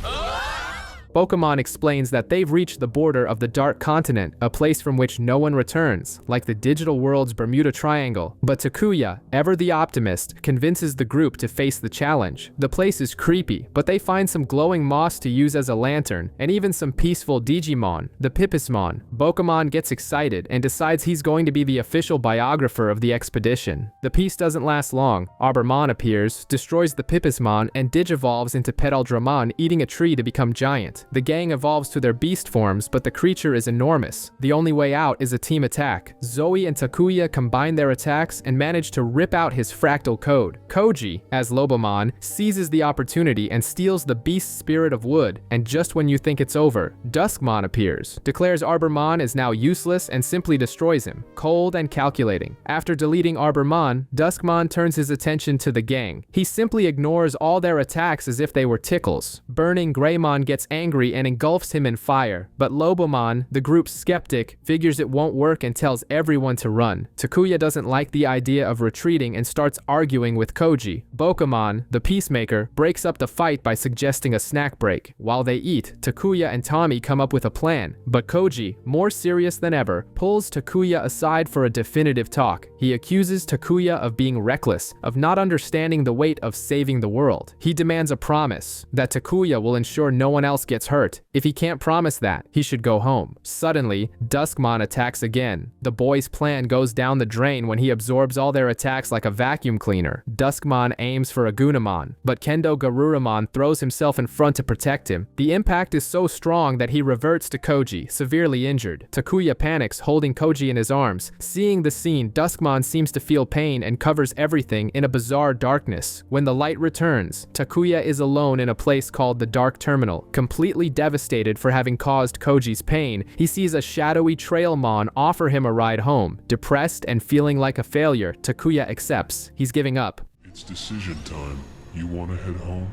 Bokomon explains that they've reached the border of the Dark Continent, a place from which no one returns, like the digital world's Bermuda Triangle. But Takuya, ever the optimist, convinces the group to face the challenge. The place is creepy, but they find some glowing moss to use as a lantern, and even some peaceful Digimon, the Pipismon. Bokomon gets excited and decides he's going to be the official biographer of the expedition. The peace doesn't last long. Arbormon appears, destroys the Pipismon, and digivolves into Petaldramon, eating a tree to become giant. The gang evolves to their beast forms, but the creature is enormous. The only way out is a team attack. Zoe and Takuya combine their attacks and manage to rip out his fractal code. Koji, as Lobomon, seizes the opportunity and steals the beast spirit of wood, and just when you think it's over, Duskmon appears, declares Arbormon is now useless and simply destroys him, cold and calculating. After deleting Arbormon, Duskmon turns his attention to the gang. He simply ignores all their attacks as if they were tickles. Burning Greymon gets angry and engulfs him in fire, but Lobomon, the group's skeptic, figures it won't work and tells everyone to run. Takuya doesn't like the idea of retreating and starts arguing with Koji. Bokomon, the peacemaker, breaks up the fight by suggesting a snack break. While they eat, Takuya and Tommy come up with a plan, but Koji, more serious than ever, pulls Takuya aside for a definitive talk. He accuses Takuya of being reckless, of not understanding the weight of saving the world. He demands a promise that Takuya will ensure no one else gets hurt. If he can't promise that, he should go home. Suddenly, Duskmon attacks again. The boy's plan goes down the drain when he absorbs all their attacks like a vacuum cleaner. Duskmon aims for a Gunamon, but Kendo Garuramon throws himself in front to protect him. The impact is so strong that he reverts to Koji, severely injured. Takuya panics, holding Koji in his arms. Seeing the scene, Duskmon seems to feel pain and covers everything in a bizarre darkness. When the light returns, Takuya is alone in a place called the Dark Terminal, completely devastated for having caused Koji's pain. He sees a shadowy Trailmon offer him a ride home. Depressed and feeling like a failure, Takuya accepts. He's giving up. It's decision time. You want to head home?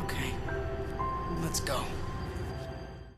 Okay, let's go.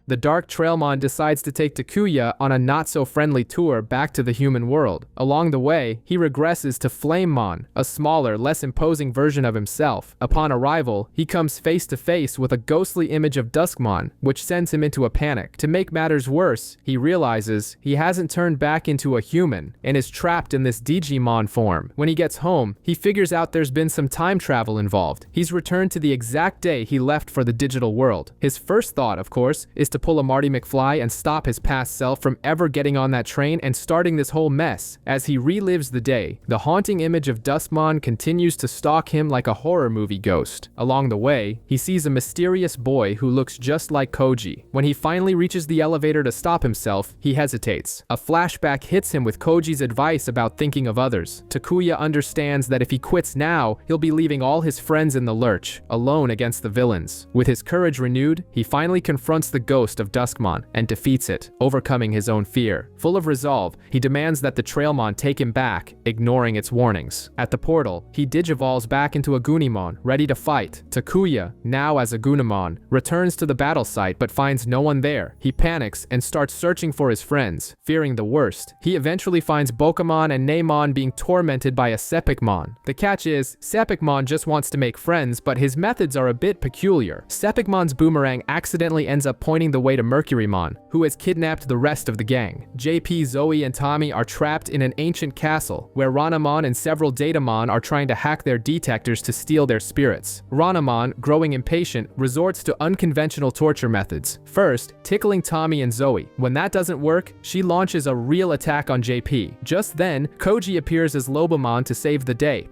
The Dark Trailmon decides to take Takuya on a not-so-friendly tour back to the human world. Along the way, he regresses to Flamemon, a smaller, less imposing version of himself. Upon arrival, he comes face-to-face with a ghostly image of Duskmon, which sends him into a panic. To make matters worse, he realizes he hasn't turned back into a human and is trapped in this Digimon form. When he gets home, he figures out there's been some time travel involved. He's returned to the exact day he left for the digital world. His first thought, of course, is to pull a Marty McFly and stop his past self from ever getting on that train and starting this whole mess. As he relives the day, the haunting image of Duskmon continues to stalk him like a horror movie ghost. Along the way, he sees a mysterious boy who looks just like Koji. When he finally reaches the elevator to stop himself, he hesitates. A flashback hits him with Koji's advice about thinking of others. Takuya understands that if he quits now, he'll be leaving all his friends in the lurch, alone against the villains. With his courage renewed, he finally confronts the ghost of Duskmon and defeats it, overcoming his own fear. Full of resolve, he demands that the Trailmon take him back, ignoring its warnings. At the portal, he digivolves back into a Gunimon, ready to fight. Takuya, now as a Gunimon, returns to the battle site but finds no one there. He panics and starts searching for his friends, fearing the worst. He eventually finds Bokamon and Neimon being tormented by a Sepikmon. The catch is, Sepikmon just wants to make friends, but his methods are a bit peculiar. Sepikmon's boomerang accidentally ends up pointing the way to Mercurymon, who has kidnapped the rest of the gang. JP, Zoe, and Tommy are trapped in an ancient castle, where Ranamon and several Datamon are trying to hack their detectors to steal their spirits. Ranamon, growing impatient, resorts to unconventional torture methods. First, tickling Tommy and Zoe. When that doesn't work, she launches a real attack on JP. Just then, Koji appears as Lobomon to save the day.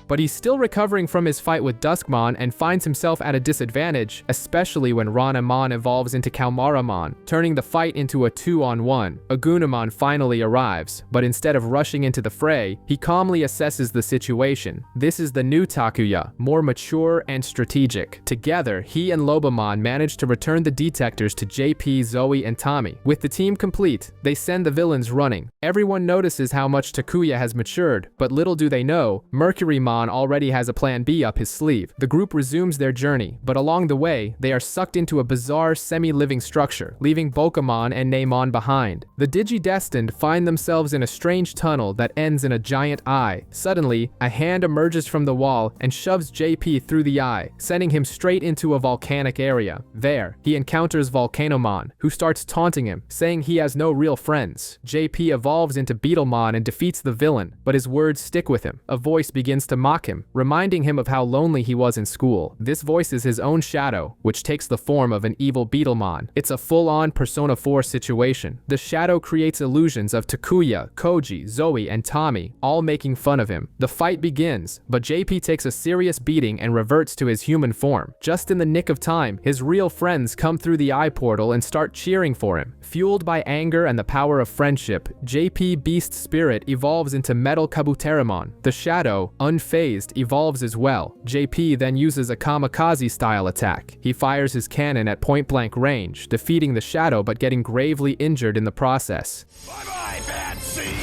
But he's still recovering from his fight with Duskmon and finds himself at a disadvantage, especially when Ranamon evolves into Kalmaramon, turning the fight into a 2-on-1. Agunamon finally arrives, but instead of rushing into the fray, he calmly assesses the situation. This is the new Takuya, more mature and strategic. Together, he and Lobomon manage to return the detectors to JP, Zoe, and Tommy. With the team complete, they send the villains running. Everyone notices how much Takuya has matured, but little do they know, Mercurymon already has a plan B up his sleeve. The group resumes their journey, but along the way, they are sucked into a bizarre semi-living structure, leaving Bokamon and Neimon behind. The Digidestined find themselves in a strange tunnel that ends in a giant eye. Suddenly, a hand emerges from the wall and shoves JP through the eye, sending him straight into a volcanic area. There, he encounters Volcanomon, who starts taunting him, saying he has no real friends. JP evolves into Beetlemon and defeats the villain, but his words stick with him. A voice begins to mock him, reminding him of how lonely he was in school. This voice is his own shadow, which takes the form of an evil Beetlemon. It's a full-on Persona 4 situation. The shadow creates illusions of Takuya, Koji, Zoe, and Tommy, all making fun of him. The fight begins, but JP takes a serious beating and reverts to his human form. Just in the nick of time, his real friends come through the eye portal and start cheering for him. Fueled by anger and the power of friendship, JP Beast Spirit evolves into Metal Kabuterimon. The shadow, unfazed, evolves as well. JP then uses a kamikaze-style attack. He fires his cannon at point-blank range, defeating the shadow but getting gravely injured in the process. Bye-bye, bad seed!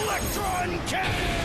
Electron cannon!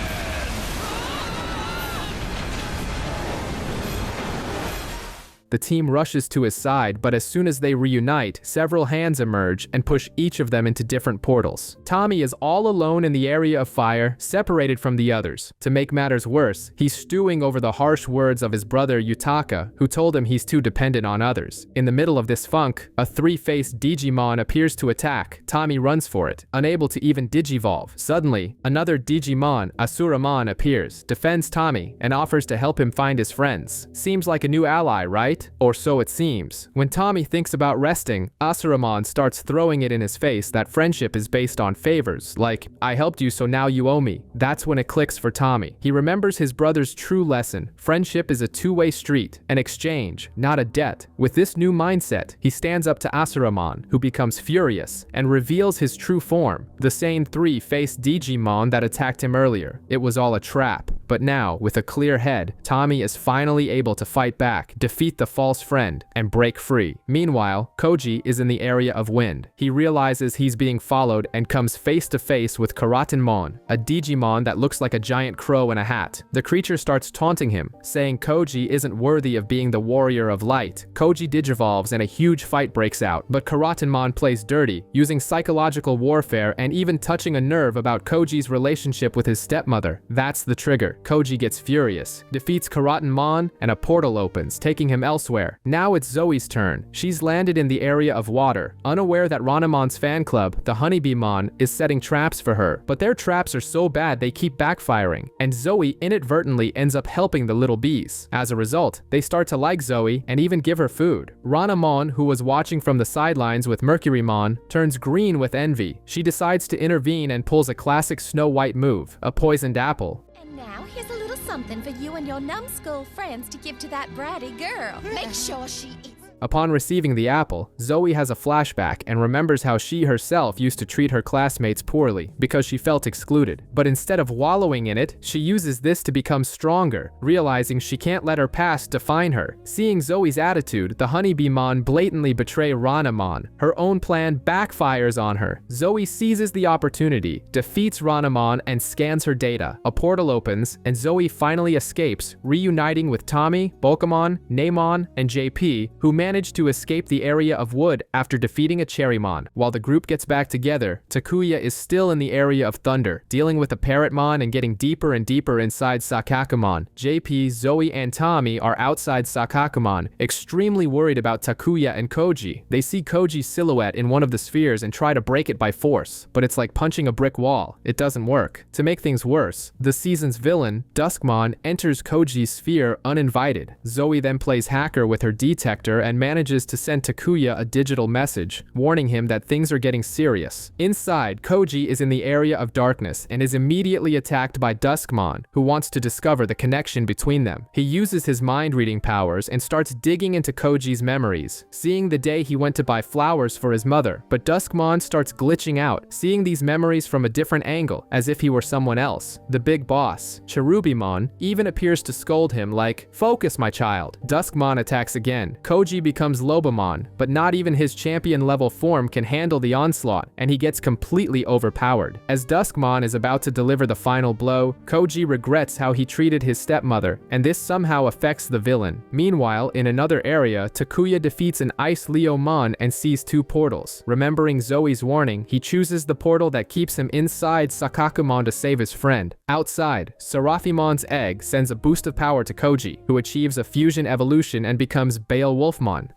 The team rushes to his side, but as soon as they reunite, several hands emerge and push each of them into different portals. Tommy is all alone in the area of fire, separated from the others. To make matters worse, he's stewing over the harsh words of his brother Yutaka, who told him he's too dependent on others. In the middle of this funk, a three-faced Digimon appears to attack. Tommy runs for it, unable to even digivolve. Suddenly, another Digimon, Asuramon, appears, defends Tommy, and offers to help him find his friends. Seems like a new ally, right? Or so it seems. When Tommy thinks about resting, Asuramon starts throwing it in his face that friendship is based on favors, like, I helped you so now you owe me. That's when it clicks for Tommy. He remembers his brother's true lesson. Friendship is a two-way street, an exchange, not a debt. With this new mindset, he stands up to Asuramon, who becomes furious, and reveals his true form, the same three-faced Digimon that attacked him earlier. It was all a trap. But now, with a clear head, Tommy is finally able to fight back, defeat the false friend, and break free. Meanwhile, Koji is in the area of wind. He realizes he's being followed and comes face to face with Karatenmon, a Digimon that looks like a giant crow in a hat. The creature starts taunting him, saying Koji isn't worthy of being the warrior of light. Koji digivolves and a huge fight breaks out, but Karatenmon plays dirty, using psychological warfare and even touching a nerve about Koji's relationship with his stepmother. That's the trigger. later, Koji gets furious, defeats Karatamon, and a portal opens, taking him elsewhere. Now it's Zoe's turn. She's landed in the area of water, unaware that Ranamon's fan club, the Honeybee-mon, is setting traps for her. But their traps are so bad they keep backfiring, and Zoe inadvertently ends up helping the little bees. As a result, they start to like Zoe and even give her food. Ranamon, who was watching from the sidelines with Mercurymon, turns green with envy. She decides to intervene and pulls a classic Snow White move, a poisoned apple. And now here's a little something for you and your numbskull friends to give to that bratty girl. Make sure she eats. Upon receiving the apple, Zoe has a flashback and remembers how she herself used to treat her classmates poorly because she felt excluded. But instead of wallowing in it, she uses this to become stronger, realizing she can't let her past define her. Seeing Zoe's attitude, the Honeybee-mon blatantly betray Ranamon. Her own plan backfires on her. Zoe seizes the opportunity, defeats Ranamon, and scans her data. A portal opens, and Zoe finally escapes, reuniting with Tommy, Bokomon, Neymon, and JP, who manage to escape the area of wood after defeating a Cherubimon. While the group gets back together, Takuya is still in the area of thunder, dealing with a Parrotmon and getting deeper and deeper inside Sakakumon. JP, Zoe, and Tommy are outside Sakakumon, extremely worried about Takuya and Koji. They see Koji's silhouette in one of the spheres and try to break it by force, but it's like punching a brick wall. It doesn't work. To make things worse, the season's villain, Duskmon, enters Koji's sphere uninvited. Zoe then plays hacker with her detector and manages to send Takuya a digital message, warning him that things are getting serious. Inside, Koji is in the area of darkness and is immediately attacked by Duskmon, who wants to discover the connection between them. He uses his mind-reading powers and starts digging into Koji's memories, seeing the day he went to buy flowers for his mother. But Duskmon starts glitching out, seeing these memories from a different angle, as if he were someone else. The big boss, Cherubimon, even appears to scold him like, "Focus, my child." Duskmon attacks again. Koji becomes Lobomon, but not even his champion-level form can handle the onslaught, and he gets completely overpowered. As Duskmon is about to deliver the final blow, Koji regrets how he treated his stepmother, and this somehow affects the villain. Meanwhile, in another area, Takuya defeats an Ice Leomon and sees two portals. Remembering Zoe's warning, he chooses the portal that keeps him inside Sakakumon to save his friend. Outside, Seraphimon's egg sends a boost of power to Koji, who achieves a fusion evolution and becomes Beowulfmon.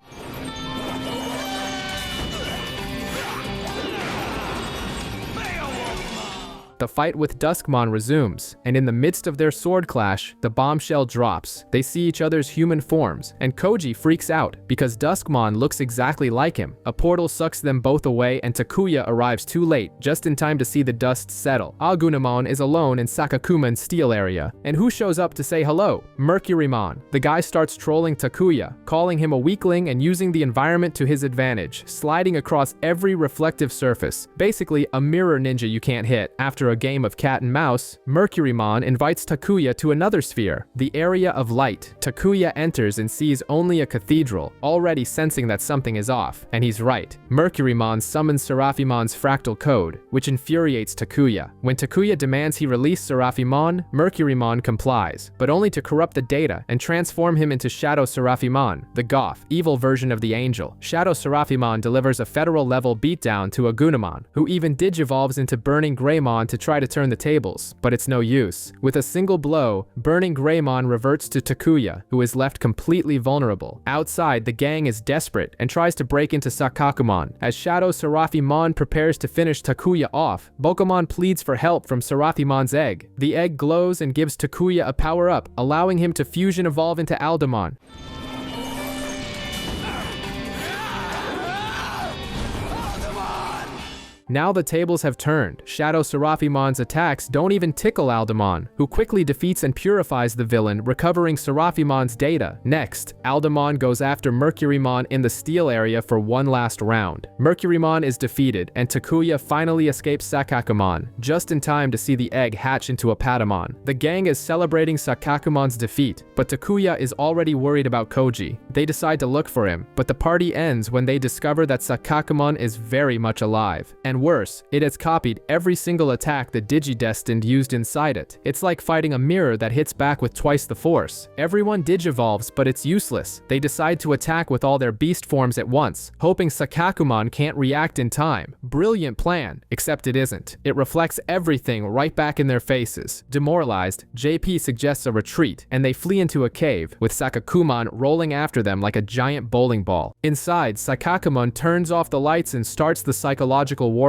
The fight with Duskmon resumes, and in the midst of their sword clash, the bombshell drops. They see each other's human forms, and Koji freaks out because Duskmon looks exactly like him. A portal sucks them both away, and Takuya arrives too late, just in time to see the dust settle. Agumon is alone in Sakakumon's steel area, and who shows up to say hello? Mercurymon. The guy starts trolling Takuya, calling him a weakling and using the environment to his advantage, sliding across every reflective surface. Basically, a mirror ninja you can't hit. After a game of cat and mouse, Mercurymon invites Takuya to another sphere, the area of light. Takuya enters and sees only a cathedral, already sensing that something is off, and he's right. Mercurymon summons Seraphimon's fractal code, which infuriates Takuya. When Takuya demands he release Seraphimon, Mercurymon complies, but only to corrupt the data and transform him into Shadow Seraphimon, the Goth, evil version of the angel. Shadow Seraphimon delivers a federal-level beatdown to Agumon, who even digivolves into Burning Greymon to try to turn the tables, but it's no use. With a single blow, Burning Greymon reverts to Takuya, who is left completely vulnerable. Outside, the gang is desperate and tries to break into Sakakumon. As Shadow Seraphimon prepares to finish Takuya off, Bokomon pleads for help from Seraphimon's egg. The egg glows and gives Takuya a power-up, allowing him to fusion evolve into Aldemon. Now the tables have turned. Shadow Seraphimon's attacks don't even tickle Aldemon, who quickly defeats and purifies the villain, recovering Seraphimon's data. Next, Aldemon goes after Mercurymon in the steel area for one last round. Mercurymon is defeated, and Takuya finally escapes Sakakumon, just in time to see the egg hatch into a Patamon. The gang is celebrating Sakakumon's defeat, but Takuya is already worried about Koji. They decide to look for him, but the party ends when they discover that Sakakumon is very much alive. And And worse, it has copied every single attack the Digidestined used inside it. It's like fighting a mirror that hits back with twice the force. Everyone digivolves, but it's useless. They decide to attack with all their beast forms at once, hoping Sakakumon can't react in time. Brilliant plan, except it isn't. It reflects everything right back in their faces. Demoralized, JP suggests a retreat, and they flee into a cave, with Sakakumon rolling after them like a giant bowling ball. Inside, Sakakumon turns off the lights and starts the psychological warfare.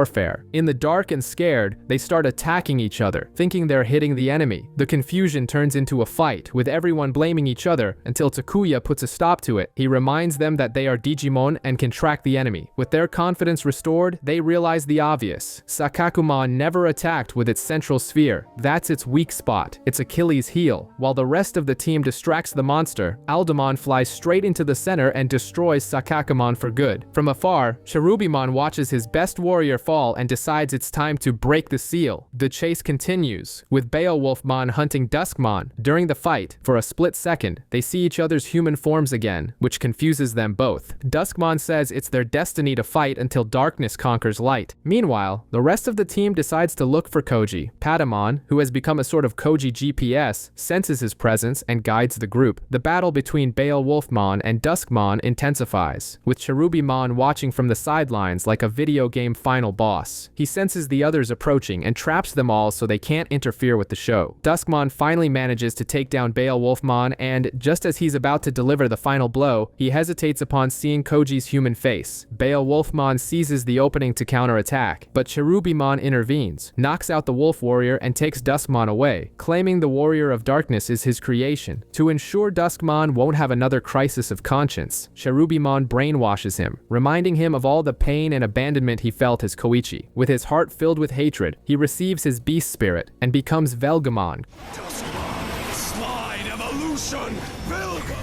In the dark and scared, they start attacking each other, thinking they're hitting the enemy. The confusion turns into a fight, with everyone blaming each other, until Takuya puts a stop to it. He reminds them that they are Digimon and can track the enemy. With their confidence restored, they realize the obvious. Sakakumon never attacked with its central sphere. That's its weak spot, its Achilles heel. While the rest of the team distracts the monster, Aldemon flies straight into the center and destroys Sakakumon for good. From afar, Cherubimon watches his best warrior fall and decides it's time to break the seal. The chase continues, with Beowulfmon hunting Duskmon. During the fight, for a split second, they see each other's human forms again, which confuses them both. Duskmon says it's their destiny to fight until darkness conquers light. Meanwhile, the rest of the team decides to look for Koji. Patamon, who has become a sort of Koji GPS, senses his presence and guides the group. The battle between Beowulfmon and Duskmon intensifies, with Cherubimon watching from the sidelines like a video game final boss. He senses the others approaching and traps them all so they can't interfere with the show. Duskmon finally manages to take down Beowulfmon, and just as he's about to deliver the final blow, he hesitates upon seeing Koji's human face. Beowulfmon seizes the opening to counterattack, but Cherubimon intervenes, knocks out the wolf warrior, and takes Duskmon away, claiming the warrior of darkness is his creation. To ensure Duskmon won't have another crisis of conscience, Cherubimon brainwashes him, reminding him of all the pain and abandonment he felt as Koichi. With his heart filled with hatred, he receives his beast spirit and becomes Velgamon. Duskmon, slide evolution, Velgamon.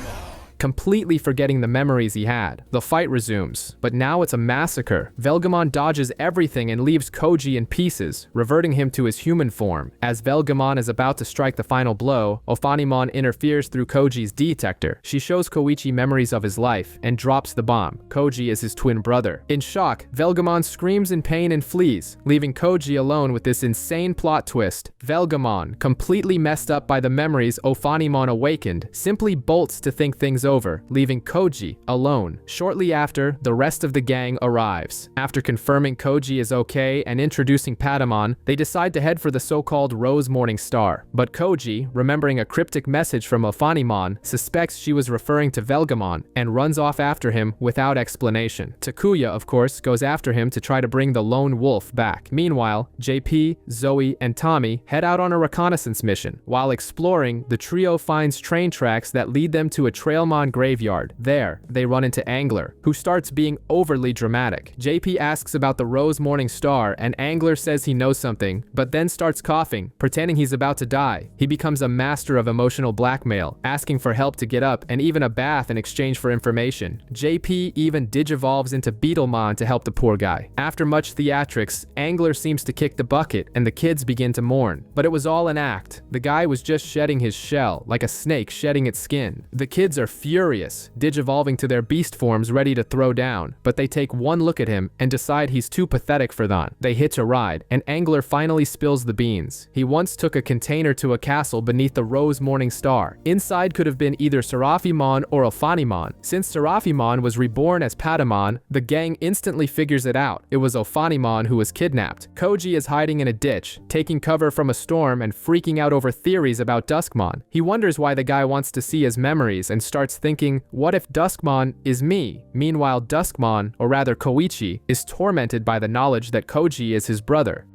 Completely forgetting the memories he had. The fight resumes, but now it's a massacre. Velgamon dodges everything and leaves Koji in pieces, reverting him to his human form. As Velgamon is about to strike the final blow, Ophanimon interferes through Koji's detector. She shows Koichi memories of his life and drops the bomb. Koji is his twin brother. In shock, Velgamon screams in pain and flees, leaving Koji alone with this insane plot twist. Velgamon, completely messed up by the memories Ophanimon awakened, simply bolts to think things over, leaving Koji alone. Shortly after, the rest of the gang arrives. After confirming Koji is okay and introducing Patamon, they decide to head for the so-called Rose Morning Star. But Koji, remembering a cryptic message from Ophanimon, suspects she was referring to Velgamon and runs off after him without explanation. Takuya, of course, goes after him to try to bring the lone wolf back. Meanwhile, JP, Zoe, and Tommy head out on a reconnaissance mission. While exploring, the trio finds train tracks that lead them to a Trailmon graveyard. There, they run into Angler, who starts being overly dramatic. JP asks about the Rose Morning Star, and Angler says he knows something, but then starts coughing, pretending he's about to die. He becomes a master of emotional blackmail, asking for help to get up and even a bath in exchange for information. JP even digivolves into Beetlemon to help the poor guy. After much theatrics, Angler seems to kick the bucket, and the kids begin to mourn. But it was all an act. The guy was just shedding his shell, like a snake shedding its skin. The kids are furious, digivolving to their beast forms ready to throw down, but they take one look at him and decide he's too pathetic for that. They hitch a ride, and Angler finally spills the beans. He once took a container to a castle beneath the Rose Morning Star. Inside could have been either Seraphimon or Ophanimon. Since Seraphimon was reborn as Patamon, the gang instantly figures it out. It was Ophanimon who was kidnapped. Koji is hiding in a ditch, taking cover from a storm and freaking out over theories about Duskmon. He wonders why the guy wants to see his memories and starts thinking, what if Duskmon is me? Meanwhile, Duskmon, or rather Koichi, is tormented by the knowledge that Koji is his brother.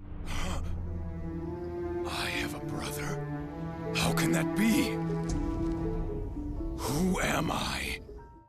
I have a brother? How can that be? Who am I?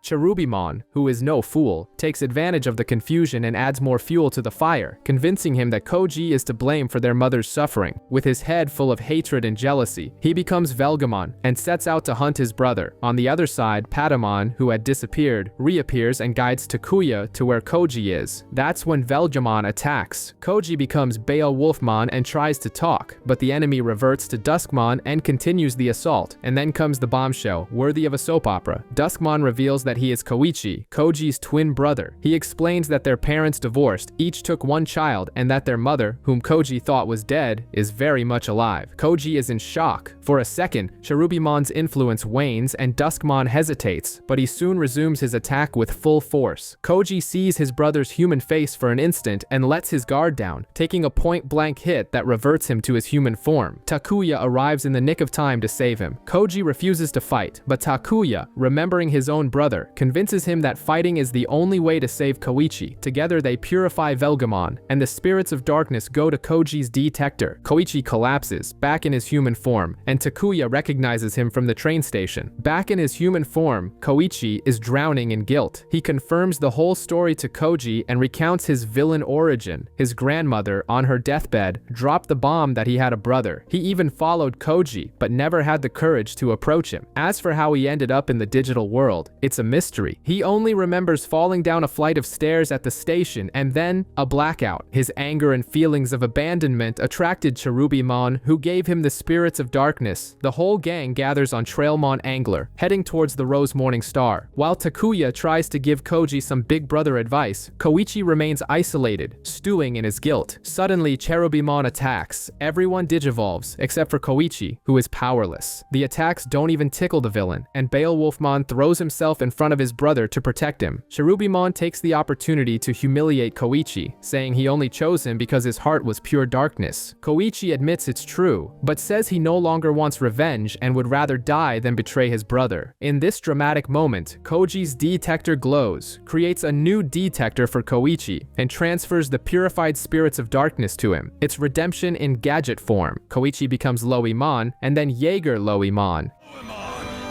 Cherubimon, who is no fool, takes advantage of the confusion and adds more fuel to the fire, convincing him that Koji is to blame for their mother's suffering. With his head full of hatred and jealousy, he becomes Velgamon and sets out to hunt his brother. On the other side, Patamon, who had disappeared, reappears and guides Takuya to where Koji is. That's when Velgamon attacks. Koji becomes Beowulfmon and tries to talk, but the enemy reverts to Duskmon and continues the assault. And then comes the bombshell, worthy of a soap opera. Duskmon reveals that that he is Koichi, Koji's twin brother. He explains that their parents divorced, each took one child, and that their mother, whom Koji thought was dead, is very much alive. Koji is in shock. For a second, Cherubimon's influence wanes and Duskmon hesitates, but he soon resumes his attack with full force. Koji sees his brother's human face for an instant and lets his guard down, taking a point-blank hit that reverts him to his human form. Takuya arrives in the nick of time to save him. Koji refuses to fight, but Takuya, remembering his own brother, convinces him that fighting is the only way to save Koichi. Together they purify Velgamon, and the spirits of darkness go to Koji's detector. Koichi collapses, back in his human form, and Takuya recognizes him from the train station. Back in his human form, Koichi is drowning in guilt. He confirms the whole story to Koji and recounts his villain origin. His grandmother, on her deathbed, dropped the bomb that he had a brother. He even followed Koji, but never had the courage to approach him. As for how he ended up in the digital world, it's a mystery. He only remembers falling down a flight of stairs at the station and then a blackout. His anger and feelings of abandonment attracted Cherubimon, who gave him the spirits of darkness. The whole gang gathers on Trailmon Angler, heading towards the Rose Morning Star. While Takuya tries to give Koji some big brother advice, Koichi remains isolated, stewing in his guilt. Suddenly, Cherubimon attacks. Everyone digivolves, except for Koichi, who is powerless. The attacks don't even tickle the villain, and Beowulfmon throws himself in front of his brother to protect him. Cherubimon takes the opportunity to humiliate Koichi, saying he only chose him because his heart was pure darkness. Koichi admits it's true, but says he no longer wants revenge and would rather die than betray his brother. In this dramatic moment, Koji's detector glows, creates a new detector for Koichi, and transfers the purified spirits of darkness to him. It's redemption in gadget form. Koichi becomes Loemon, and then Jaeger Loemon,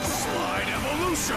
Slide evolution!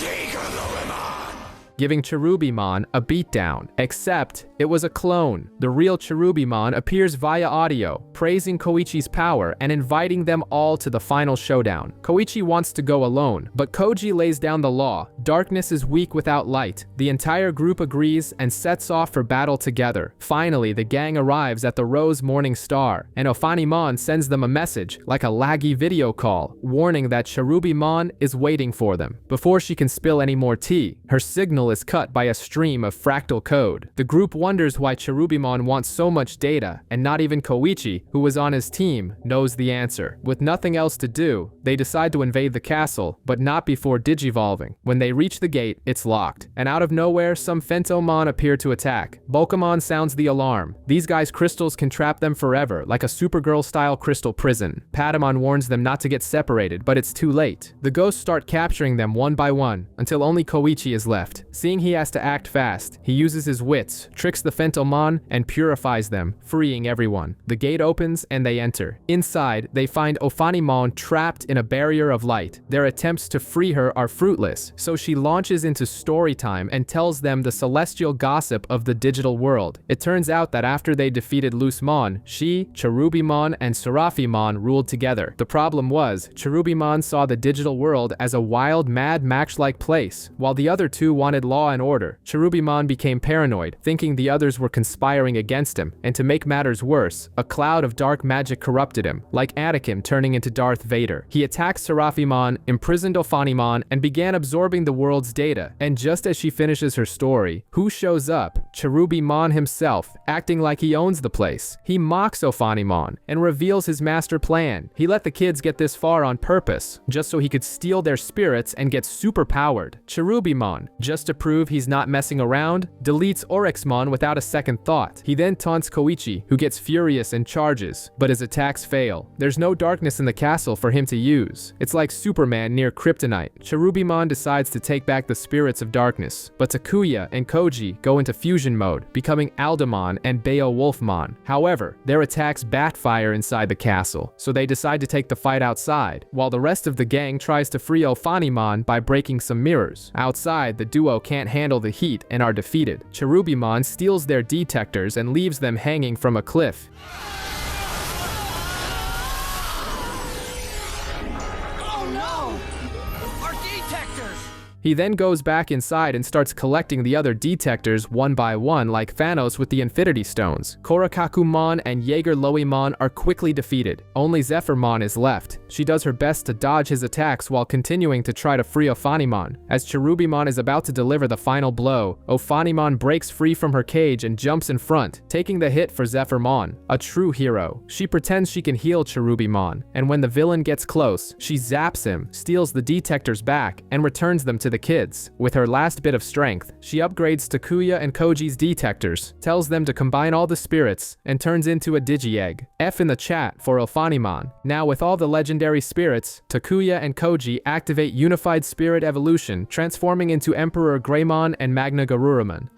Jaeger Loemon! giving Cherubimon a beatdown. Except, it was a clone. The real Cherubimon appears via audio, praising Koichi's power and inviting them all to the final showdown. Koichi wants to go alone, but Koji lays down the law. Darkness is weak without light. The entire group agrees and sets off for battle together. Finally, the gang arrives at the Rose Morning Star, and Ophanimon sends them a message, like a laggy video call, warning that Cherubimon is waiting for them. Before she can spill any more tea, her signal is cut by a stream of fractal code. The group wonders why Cherubimon wants so much data, and not even Koichi, who was on his team, knows the answer. With nothing else to do, they decide to invade the castle, but not before digivolving. When they reach the gate, it's locked, and out of nowhere, some Fentomon appear to attack. Bulkamon sounds the alarm. These guys' crystals can trap them forever, like a Supergirl-style crystal prison. Patamon warns them not to get separated, but it's too late. The ghosts start capturing them one by one, until only Koichi is left. Seeing he has to act fast, he uses his wits, tricks the Fentomon, and purifies them, freeing everyone. The gate opens and they enter. Inside, they find Ophanimon trapped in a barrier of light. Their attempts to free her are fruitless, so she launches into story time and tells them the celestial gossip of the digital world. It turns out that after they defeated Lucemon, she, Cherubimon, and Seraphimon ruled together. The problem was, Cherubimon saw the digital world as a wild, Mad Max-like place, while the other two wanted law and order. Cherubimon became paranoid, thinking the others were conspiring against him, and to make matters worse, a cloud of dark magic corrupted him, like Anakin turning into Darth Vader. He attacked Seraphimon, imprisoned Ophanimon, and began absorbing the world's data. And just as she finishes her story, who shows up? Cherubimon himself, acting like he owns the place. He mocks Ophanimon and reveals his master plan. He let the kids get this far on purpose, just so he could steal their spirits and get superpowered. Cherubimon, just to prove he's not messing around, deletes Oryxmon without a second thought. He then taunts Koichi, who gets furious and charges, but his attacks fail. There's no darkness in the castle for him to use. It's like Superman near kryptonite. Cherubimon decides to take back the spirits of darkness, but Takuya and Koji go into fusion mode, becoming Aldemon and Beowulfmon. However, their attacks backfire inside the castle, so they decide to take the fight outside, while the rest of the gang tries to free Ophanimon by breaking some mirrors. Outside, the duo can't handle the heat and are defeated. Cherubimon steals their detectors and leaves them hanging from a cliff. Oh no! Our detectors! He then goes back inside and starts collecting the other detectors one by one like Thanos with the Infinity Stones. Korakakumon and Jaeger-Loimon are quickly defeated. Only Zephyrmon is left. She does her best to dodge his attacks while continuing to try to free Ophanimon. As Cherubimon is about to deliver the final blow, Ophanimon breaks free from her cage and jumps in front, taking the hit for Zephyrmon, a true hero. She pretends she can heal Cherubimon, and when the villain gets close, she zaps him, steals the detectors back, and returns them to the kids. With her last bit of strength, she upgrades Takuya and Koji's detectors, tells them to combine all the spirits, and turns into a Digi-Egg. F in the chat for Ophanimon. Now with all the legendary spirits, Takuya and Koji activate Unified Spirit Evolution, transforming into Emperor Greymon and Magna Garurumon.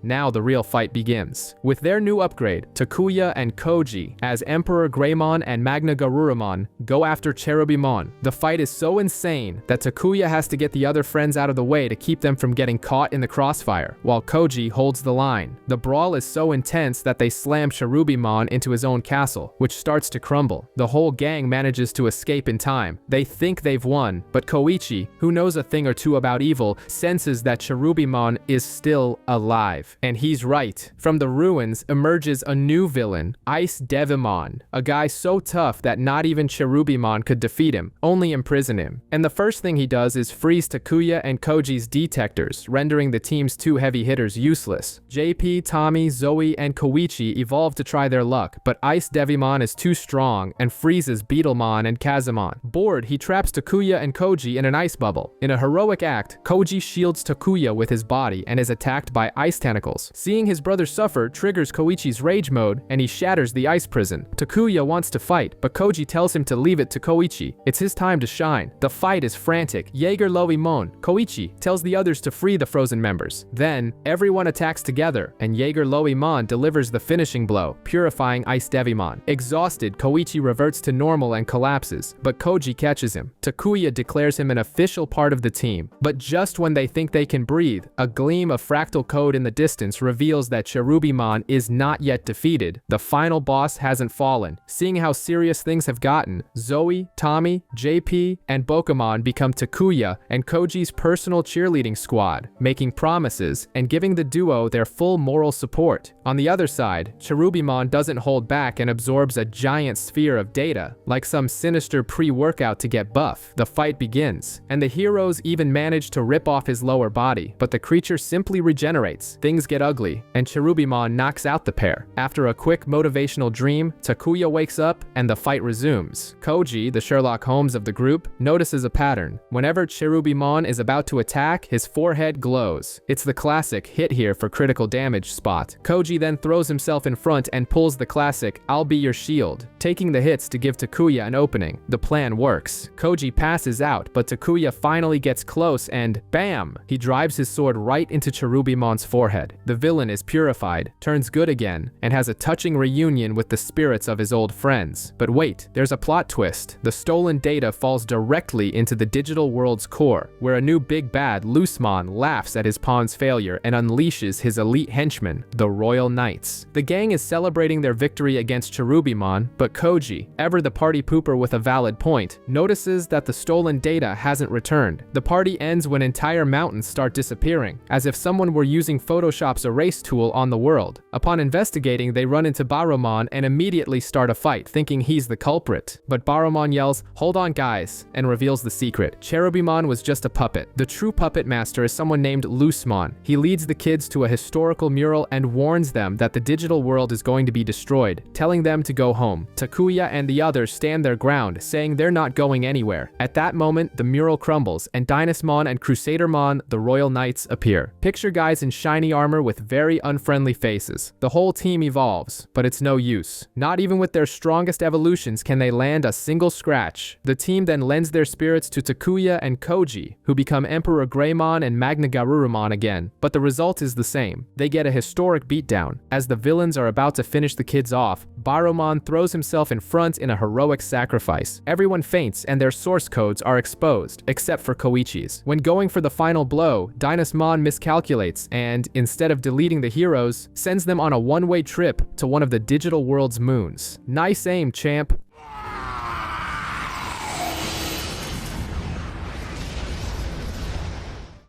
Now the real fight begins. With their new upgrade, Takuya and Koji, as Emperor Greymon and Magna Garurumon, go after Cherubimon. The fight is so insane that Takuya has to get the other friends out of the way to keep them from getting caught in the crossfire, while Koji holds the line. The brawl is so intense that they slam Cherubimon into his own castle, which starts to crumble. The whole gang manages to escape in time. They think they've won, but Koichi, who knows a thing or two about evil, senses that Cherubimon is still alive. And he's right. From the ruins emerges a new villain, Ice Devimon, a guy so tough that not even Cherubimon could defeat him, only imprison him. And the first thing he does is freeze Takuya and Koji's detectors, rendering the team's two heavy hitters useless. JP, Tommy, Zoe, and Koichi evolve to try their luck, but Ice Devimon is too strong and freezes Beetlemon and Kazamon. Bored, he traps Takuya and Koji in an ice bubble. In a heroic act, Koji shields Takuya with his body and is attacked by ice tentacles. Seeing his brother suffer triggers Koichi's rage mode, and he shatters the ice prison. Takuya wants to fight, but Koji tells him to leave it to Koichi. It's his time to shine. The fight is frantic. Jaeger-Loimon, Koichi, tells the others to free the frozen members. Then, everyone attacks together, and Jaeger-Loimon delivers the finishing blow, purifying Ice Devimon. Exhausted, Koichi reverts to normal and collapses, but Koji catches him. Takuya declares him an official part of the team. But just when they think they can breathe, a gleam of fractal code in the distance reveals that Cherubimon is not yet defeated. The final boss hasn't fallen. Seeing how serious things have gotten, Zoe, Tommy, JP, and Bokumon become Takuya and Koji's personal cheerleading squad, making promises and giving the duo their full moral support. On the other side, Cherubimon doesn't hold back and absorbs a giant sphere of data, like some sinister pre-workout to get buff. The fight begins, and the heroes even manage to rip off his lower body, but the creature simply regenerates. Things get ugly, and Cherubimon knocks out the pair. After a quick motivational dream, Takuya wakes up and the fight resumes. Koji, the Sherlock Holmes of the group, notices a pattern. Whenever Cherubimon is about to attack, his forehead glows. It's the classic hit here for critical damage spot. Koji then throws himself in front and pulls the classic I'll be your shield, taking the hits to give Takuya an opening. The plan works. Koji passes out, but Takuya finally gets close and bam! He drives his sword right into Cherubimon's forehead. The villain is purified, turns good again, and has a touching reunion with the spirits of his old friends. But wait, there's a plot twist. The stolen data falls directly into the digital world's core, where a new big bad, Lucemon, laughs at his pawn's failure and unleashes his elite henchmen, the Royal Knights. The gang is celebrating their victory against Cherubimon, but Koji, ever the party pooper with a valid point, notices that the stolen data hasn't returned. The party ends when entire mountains start disappearing, as if someone were using Photoshop's erase tool on the world. Upon investigating, they run into Baromon and immediately start a fight, thinking he's the culprit. But Baromon yells, "Hold on guys," and reveals the secret. Cherubimon was just a puppet. The true puppet master is someone named Lucemon. He leads the kids to a historical mural and warns them that the digital world is going to be destroyed, telling them to go home. Takuya and the others stand their ground, saying they're not going anywhere. At that moment, the mural crumbles, and Dynasmon and Crusadermon, the Royal Knights, appear. Picture guys in shiny armor with very unfriendly faces. The whole team evolves, but it's no use. Not even with their strongest evolutions can they land a single scratch. The team then lends their spirits to Takuya and Koji, who become Emperor Greymon and Magna Garurumon again, but the result is the same. They get a historic beatdown. As the villains are about to finish the kids off, Baromon throws himself in front in a heroic sacrifice. Everyone faints and their source codes are exposed, except for Koichi's. When going for the final blow, Dynasmon miscalculates and, instead instead of deleting the heroes, sends them on a one-way trip to one of the digital world's moons. Nice aim, champ.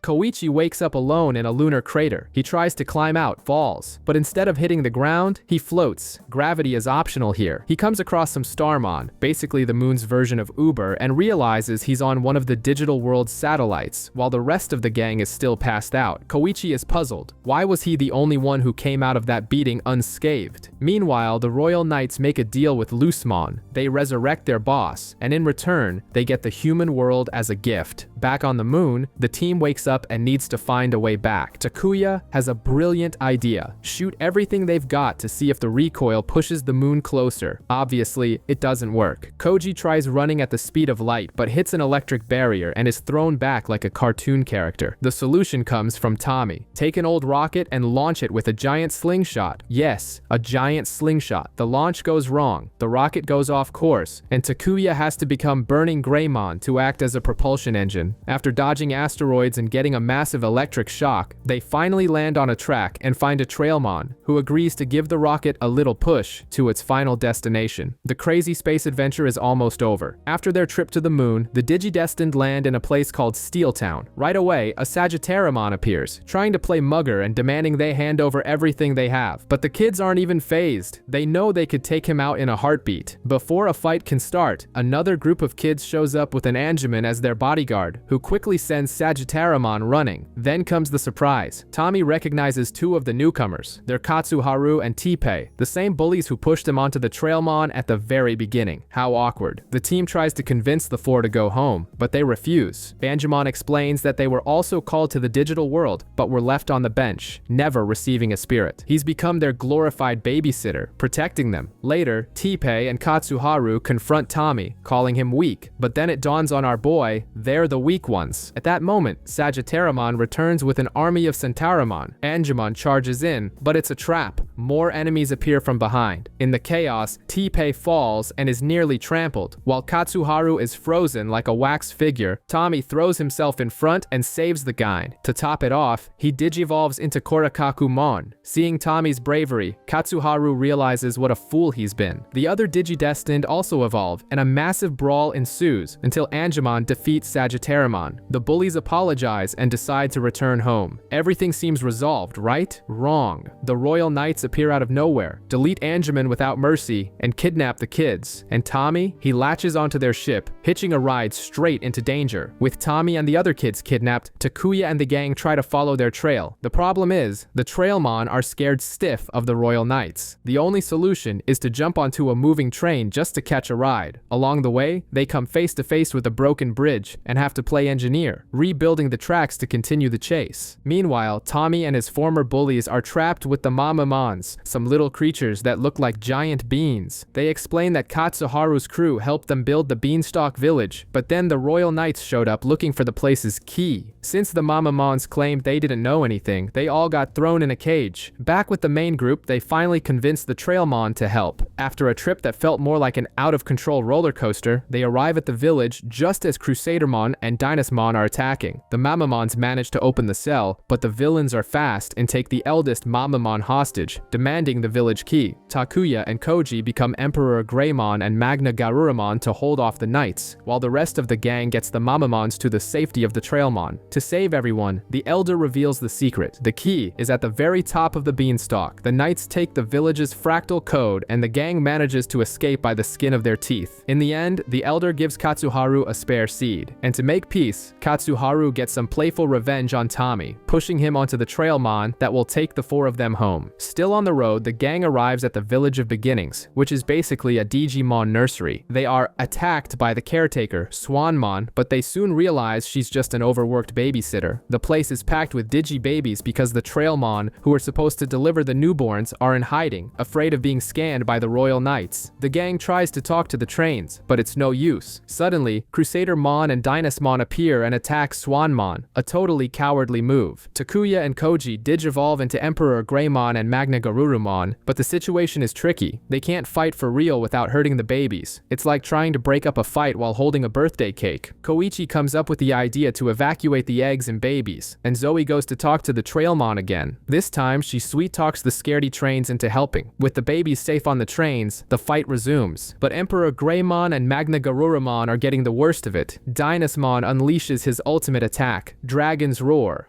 Koichi wakes up alone in a lunar crater. He tries to climb out, falls, but instead of hitting the ground, he floats. Gravity is optional here. He comes across some Starmon, basically the moon's version of Uber, and realizes he's on one of the digital world's satellites, while the rest of the gang is still passed out. Koichi is puzzled. Why was he the only one who came out of that beating unscathed? Meanwhile, the Royal Knights make a deal with Lucemon. They resurrect their boss, and in return, they get the human world as a gift. Back on the moon, the team wakes up and needs to find a way back. Takuya has a brilliant idea. Shoot everything they've got to see if the recoil pushes the moon closer. Obviously, it doesn't work. Koji tries running at the speed of light, but hits an electric barrier and is thrown back like a cartoon character. The solution comes from Tommy. Take an old rocket and launch it with a giant slingshot. Yes, a giant slingshot. The launch goes wrong. The rocket goes off course, and Takuya has to become Burning Greymon to act as a propulsion engine. After dodging asteroids and getting a massive electric shock, they finally land on a track and find a Trailmon, who agrees to give the rocket a little push to its final destination. The crazy space adventure is almost over. After their trip to the moon, the Digidestined land in a place called Steel Town. Right away, a Sagittarimon appears, trying to play mugger and demanding they hand over everything they have. But the kids aren't even phased. They know they could take him out in a heartbeat. Before a fight can start, another group of kids shows up with an Angemon as their bodyguard, who quickly sends Sagittarimon running. Then comes the surprise. Tommy recognizes two of the newcomers. They're Katsuharu and Teepei, the same bullies who pushed him onto the Trailmon at the very beginning. How awkward. The team tries to convince the four to go home, but they refuse. Banjimon explains that they were also called to the digital world, but were left on the bench, never receiving a spirit. He's become their glorified babysitter, protecting them. Later, Teepei and Katsuharu confront Tommy, calling him weak, but then it dawns on our boy, they're the weak ones. At that moment, Sagittarimon returns with an army of Centaurimon. Angemon charges in, but it's a trap. More enemies appear from behind. In the chaos, Teepei falls and is nearly trampled. While Katsuharu is frozen like a wax figure, Tommy throws himself in front and saves the guy. To top it off, he digivolves into Korakakumon. Seeing Tommy's bravery, Katsuharu realizes what a fool he's been. The other Digidestined also evolve, and a massive brawl ensues until Angemon defeats Sagittarimon. The bullies apologize and decide to return home. Everything seems resolved, right? Wrong. The Royal Knights appear out of nowhere, delete Angemon without mercy, and kidnap the kids. And Tommy? He latches onto their ship, hitching a ride straight into danger. With Tommy and the other kids kidnapped, Takuya and the gang try to follow their trail. The problem is, the Trailmon are scared stiff of the Royal Knights. The only solution is to jump onto a moving train just to catch a ride. Along the way, they come face to face with a broken bridge and have to play engineer, rebuilding the tracks to continue the chase. Meanwhile, Tommy and his former bullies are trapped with the Mamamons, some little creatures that look like giant beans. They explain that Katsuharu's crew helped them build the Beanstalk Village, but then the Royal Knights showed up looking for the place's key. Since the Mamamons claimed they didn't know anything, they all got thrown in a cage. Back with the main group, they finally convinced the Trailmon to help. After a trip that felt more like an out-of-control roller coaster, they arrive at the village just as Crusadermon and Dynasmon are attacking. The Mamamons manage to open the cell, but the villains are fast and take the eldest Mamamon hostage, demanding the village key. Takuya and Koji become Emperor Greymon and Magna Garuramon to hold off the knights, while the rest of the gang gets the Mamamons to the safety of the Trailmon. To save everyone, the Elder reveals the secret. The key is at the very top of the beanstalk. The knights take the village's fractal code, and the gang manages to escape by the skin of their teeth. In the end, the Elder gives Katsuharu a spare seed, and to make peace, Katsuharu gets some playful revenge on Tommy, pushing him onto the Trailmon that will take the four of them home. Still on the road, the gang arrives at the Village of Beginnings, which is basically a Digimon nursery. They are attacked by the caretaker, Swanmon, but they soon realize she's just an overworked babysitter. The place is packed with Digi-babies because the Trailmon, who are supposed to deliver the newborns, are in hiding, afraid of being scanned by the Royal Knights. The gang tries to talk to the trains, but it's no use. Suddenly, Crusadermon and Dynasmon Digimon appear and attack Swanmon, a totally cowardly move. Takuya and Koji digivolve into Emperor Greymon and Magna Garurumon, but the situation is tricky. They can't fight for real without hurting the babies. It's like trying to break up a fight while holding a birthday cake. Koichi comes up with the idea to evacuate the eggs and babies, and Zoe goes to talk to the Trailmon again. This time, she sweet talks the scaredy trains into helping. With the babies safe on the trains, the fight resumes. But Emperor Greymon and Magna Garurumon are getting the worst of it. Duskmon unleashes his ultimate attack, Dragon's Roar.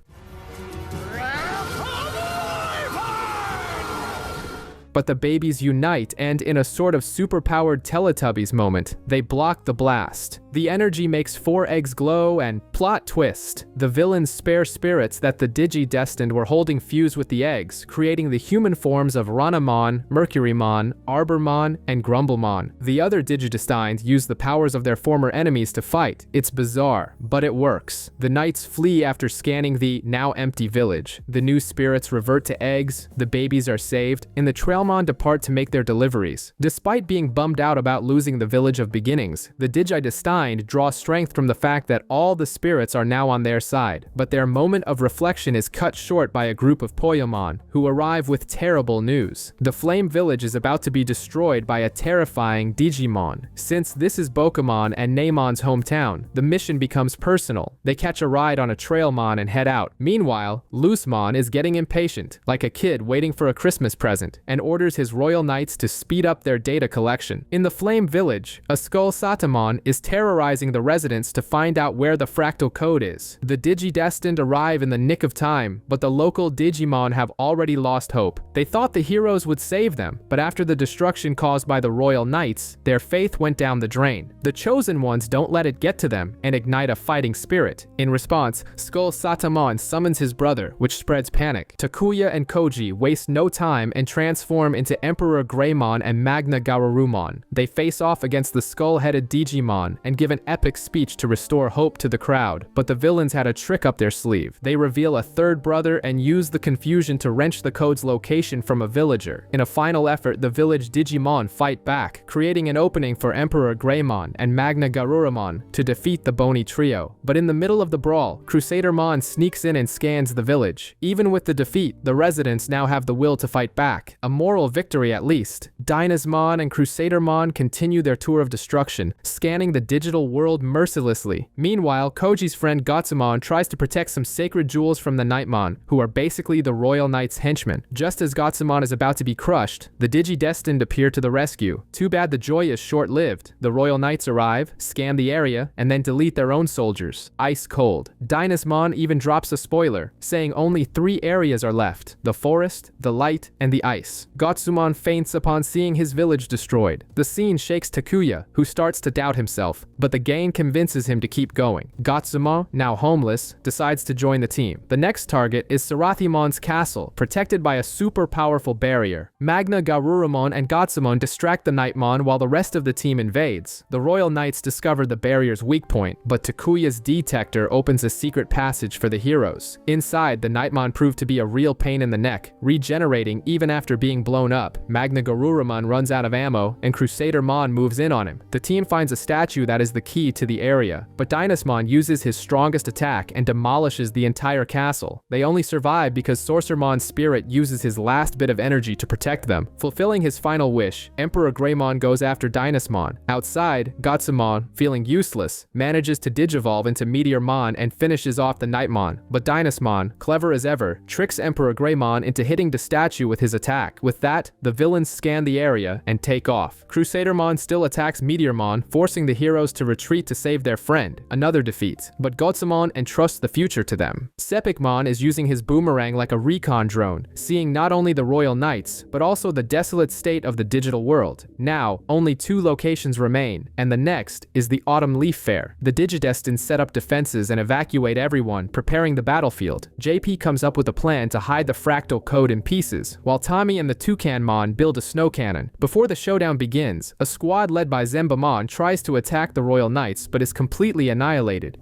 But the babies unite and, in a sort of superpowered Teletubbies moment, they block the blast. The energy makes 4 eggs glow and, plot twist, the villain's spare spirits that the Digi-Destined were holding fuse with the eggs, creating the human forms of Ranamon, Mercurymon, Arbormon, and Grumblemon. The other Digi-Destined use the powers of their former enemies to fight. It's bizarre, but it works. The knights flee after scanning the now empty village. The new spirits revert to eggs, the babies are saved, and the Trailmon depart to make their deliveries. Despite being bummed out about losing the Village of Beginnings, the Digi-Destined draw strength from the fact that all the spirits are now on their side. But their moment of reflection is cut short by a group of Poyomon, who arrive with terrible news. The Flame Village is about to be destroyed by a terrifying Digimon. Since this is Bokumon and Neymon's hometown, the mission becomes personal. They catch a ride on a Trailmon and head out. Meanwhile, Lucemon is getting impatient, like a kid waiting for a Christmas present, and orders his royal knights to speed up their data collection. In the Flame Village, a Skull Satamon is terrorizing the residents to find out where the fractal code is. The Digi-Destined arrive in the nick of time, but the local Digimon have already lost hope. They thought the heroes would save them, but after the destruction caused by the royal knights, their faith went down the drain. The chosen ones don't let it get to them and ignite a fighting spirit. In response, Skull Satamon summons his brother, which spreads panic. Takuya and Koji waste no time and transform into Emperor Greymon and Magna Garurumon. They face off against the skull-headed Digimon and give an epic speech to restore hope to the crowd. But the villains had a trick up their sleeve. They reveal a third brother and use the confusion to wrench the code's location from a villager. In a final effort, the village Digimon fight back, creating an opening for Emperor Greymon and Magna Garurumon to defeat the bony trio. But in the middle of the brawl, Crusadermon sneaks in and scans the village. Even with the defeat, the residents now have the will to fight back. A moral victory at least. Duskmon and Crusadermon continue their tour of destruction, scanning the digital world mercilessly. Meanwhile, Koji's friend Gotsumon tries to protect some sacred jewels from the Nightmon, who are basically the Royal Knight's henchmen. Just as Gotsumon is about to be crushed, the Digi-Destined appear to the rescue. Too bad the joy is short-lived. The Royal Knights arrive, scan the area, and then delete their own soldiers. Ice cold. Duskmon even drops a spoiler, saying only 3 areas are left: the forest, the light, and the ice. Gotsumon faints upon seeing his village destroyed. The scene shakes Takuya, who starts to doubt himself, but the gang convinces him to keep going. Gotsumon, now homeless, decides to join the team. The next target is Sarathimon's castle, protected by a super powerful barrier. Magna Garurumon and Gotsumon distract the Nightmon while the rest of the team invades. The Royal Knights discover the barrier's weak point, but Takuya's detector opens a secret passage for the heroes. Inside, the Nightmon proved to be a real pain in the neck, regenerating even after being blown up. Magna Garurumon runs out of ammo, and Crusadermon moves in on him. The team finds a statue that is the key to the area, but Duskmon uses his strongest attack and demolishes the entire castle. They only survive because Sorcermon's spirit uses his last bit of energy to protect them. Fulfilling his final wish, Emperor Greymon goes after Duskmon. Outside, Gotsumon, feeling useless, manages to digivolve into Meteormon and finishes off the Nightmon. But Duskmon, clever as ever, tricks Emperor Greymon into hitting the statue with his attack. With that, the villains scan the area and take off. Crusadermon still attacks Meteormon, forcing the heroes to retreat to save their friend. Another defeat, but Gotsumon entrusts the future to them. Sepikmon is using his boomerang like a recon drone, seeing not only the Royal Knights, but also the desolate state of the digital world. Now, only 2 locations remain, and the next is the Autumn Leaf Fair. The Digi-Destined set up defenses and evacuate everyone, preparing the battlefield. JP comes up with a plan to hide the fractal code in pieces, while Tommy and the Toucanmon build a snow cannon. Before the showdown begins, a squad led by Zembamon tries to attack the Royal Knights, but is completely annihilated.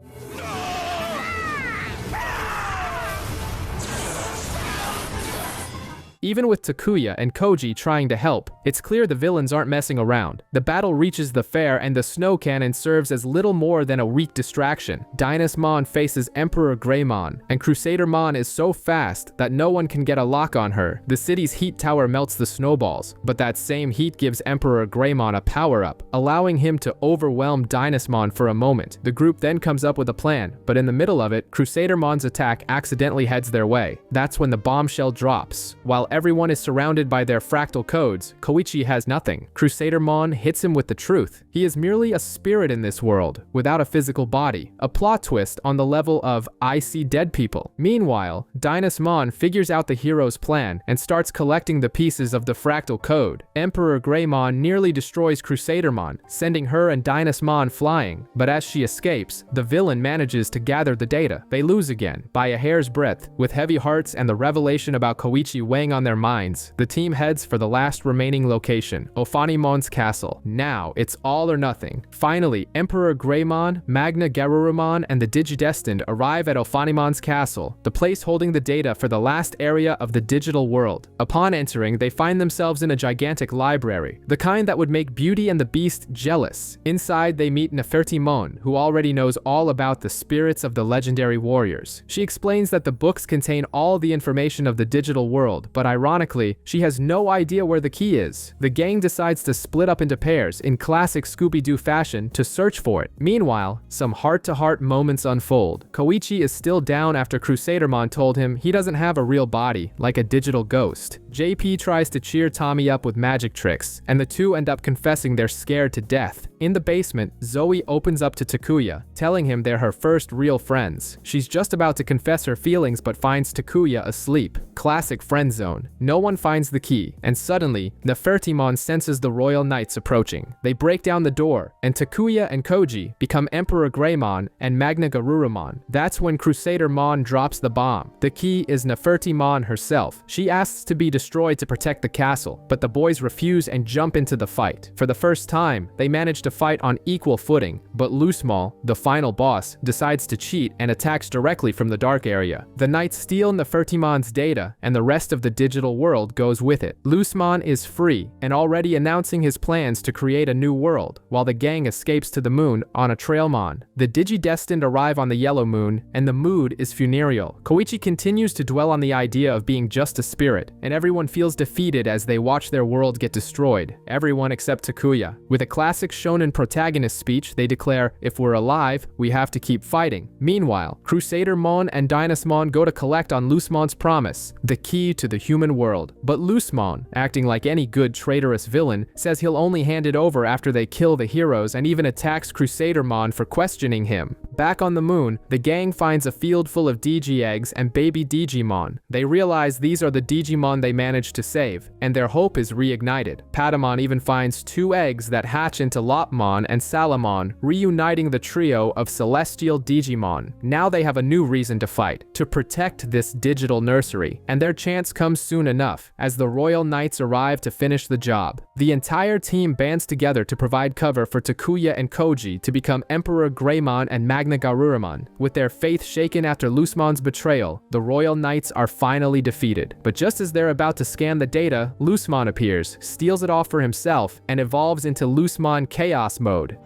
Even with Takuya and Koji trying to help, it's clear the villains aren't messing around. The battle reaches the fair and the snow cannon serves as little more than a weak distraction. Duskmon faces Emperor Greymon, and Crusadermon is so fast that no one can get a lock on her. The city's heat tower melts the snowballs, but that same heat gives Emperor Greymon a power-up, allowing him to overwhelm Duskmon for a moment. The group then comes up with a plan, but in the middle of it, Crusadermon's attack accidentally heads their way. That's when the bombshell drops. While everyone is surrounded by their fractal codes, Koichi has nothing. Crusadermon hits him with the truth. He is merely a spirit in this world, without a physical body. A plot twist on the level of I see dead people. Meanwhile, Duskmon figures out the hero's plan and starts collecting the pieces of the fractal code. Emperor Greymon nearly destroys Crusadermon, sending her and Duskmon flying, but as she escapes, the villain manages to gather the data. They lose again, by a hair's breadth. With heavy hearts and the revelation about Koichi weighing on their minds, the team heads for the last remaining location, Onimon's castle. Now, it's all or nothing. Finally, Emperor Greymon, Magna Garurumon, and the Digidestined arrive at Onimon's castle, the place holding the data for the last area of the digital world. Upon entering, they find themselves in a gigantic library, the kind that would make Beauty and the Beast jealous. Inside, they meet Nefertimon, who already knows all about the spirits of the legendary warriors. She explains that the books contain all the information of the digital world, but ironically, she has no idea where the key is. The gang decides to split up into pairs in classic Scooby-Doo fashion to search for it. Meanwhile, some heart-to-heart moments unfold. Koichi is still down after Crusadermon told him he doesn't have a real body, like a digital ghost. JP tries to cheer Tommy up with magic tricks, and the two end up confessing they're scared to death. In the basement, Zoe opens up to Takuya, telling him they're her first real friends. She's just about to confess her feelings but finds Takuya asleep. Classic friend zone. No one finds the key, and suddenly, Nefertimon senses the royal knights approaching. They break down the door, and Takuya and Koji become Emperor Greymon and Magna Garurumon. That's when Crusadermon drops the bomb. The key is Nefertimon herself. She asks to be destroyed to protect the castle, but the boys refuse and jump into the fight. For the first time, they manage to fight on equal footing, but Lucemon, the final boss, decides to cheat and attacks directly from the dark area. The knights steal Nefertimon's data, and the rest of the digital world goes with it. Lucemon is free and already announcing his plans to create a new world, while the gang escapes to the moon on a Trailmon. The Digidestined arrive on the yellow moon, and the mood is funereal. Koichi continues to dwell on the idea of being just a spirit, and everyone feels defeated as they watch their world get destroyed. Everyone except Takuya. With a classic shonen protagonist speech, they declare, "If we're alive, we have to keep fighting." Meanwhile, Crusadermon and Duskmon go to collect on Lucemon's promise, the key to the human world. But Lucemon, acting like any good traitorous villain, says he'll only hand it over after they kill the heroes and even attacks Crusadermon for questioning him. Back on the moon, the gang finds a field full of Digi eggs and baby Digimon. They realize these are the Digimon they managed to save, and their hope is reignited. Patamon even finds 2 eggs that hatch into Lopmon and Salamon, reuniting the trio of celestial Digimon. Now they have a new reason to fight, to protect this digital nursery, and their chance comes soon enough, as the Royal Knights arrive to finish the job. The entire team bands together to provide cover for Takuya and Koji to become Emperor Greymon and Magna Garurumon. With their faith shaken after Lucemon's betrayal, the Royal Knights are finally defeated. But just as they're about to scan the data, Lucemon appears, steals it all for himself, and evolves into Lucemon Chaos Mode.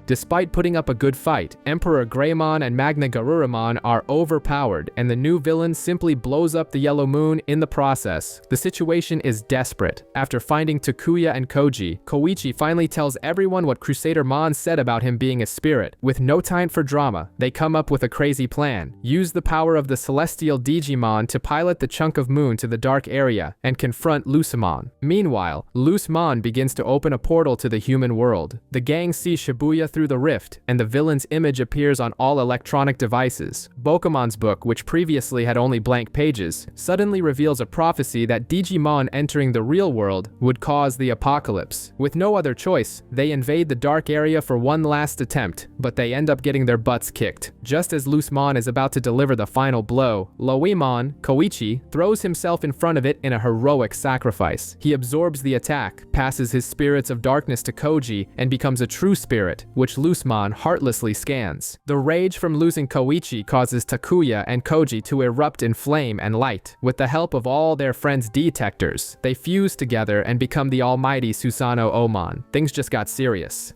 Despite putting up a good fight, Emperor Greymon and Magna Garurumon are overpowered, and the new villain simply blows up the yellow moon in the process. The situation is desperate. After finding Takuya and Koji, Koichi finally tells everyone what Crusadermon said about him being a spirit. With no time for drama, they come up with a crazy plan. Use the power of the celestial Digimon to pilot the chunk of moon to the dark area and confront Lucemon. Meanwhile, Lucemon begins to open a portal to the human world. The gang see Shibuya through the rift, and the villain's image appears on all electronic devices. Bokemon's book, which previously had only blank pages, suddenly reveals a prophecy that Digimon entering the real world would cause the apocalypse. With no other choice, they invade the dark area for one last attempt, but they end up getting their butts kicked. Just as Lucemon is about to deliver the final blow, Luemon, Koichi, throws himself in front of it in a heroic sacrifice. He absorbs the attack, passes his spirits of darkness to Koji, and becomes a true spirit, which which Lucemon heartlessly scans. The rage from losing Koichi causes Takuya and Koji to erupt in flame and light. With the help of all their friends' detectors, they fuse together and become the almighty Susanoo Omon. Things just got serious.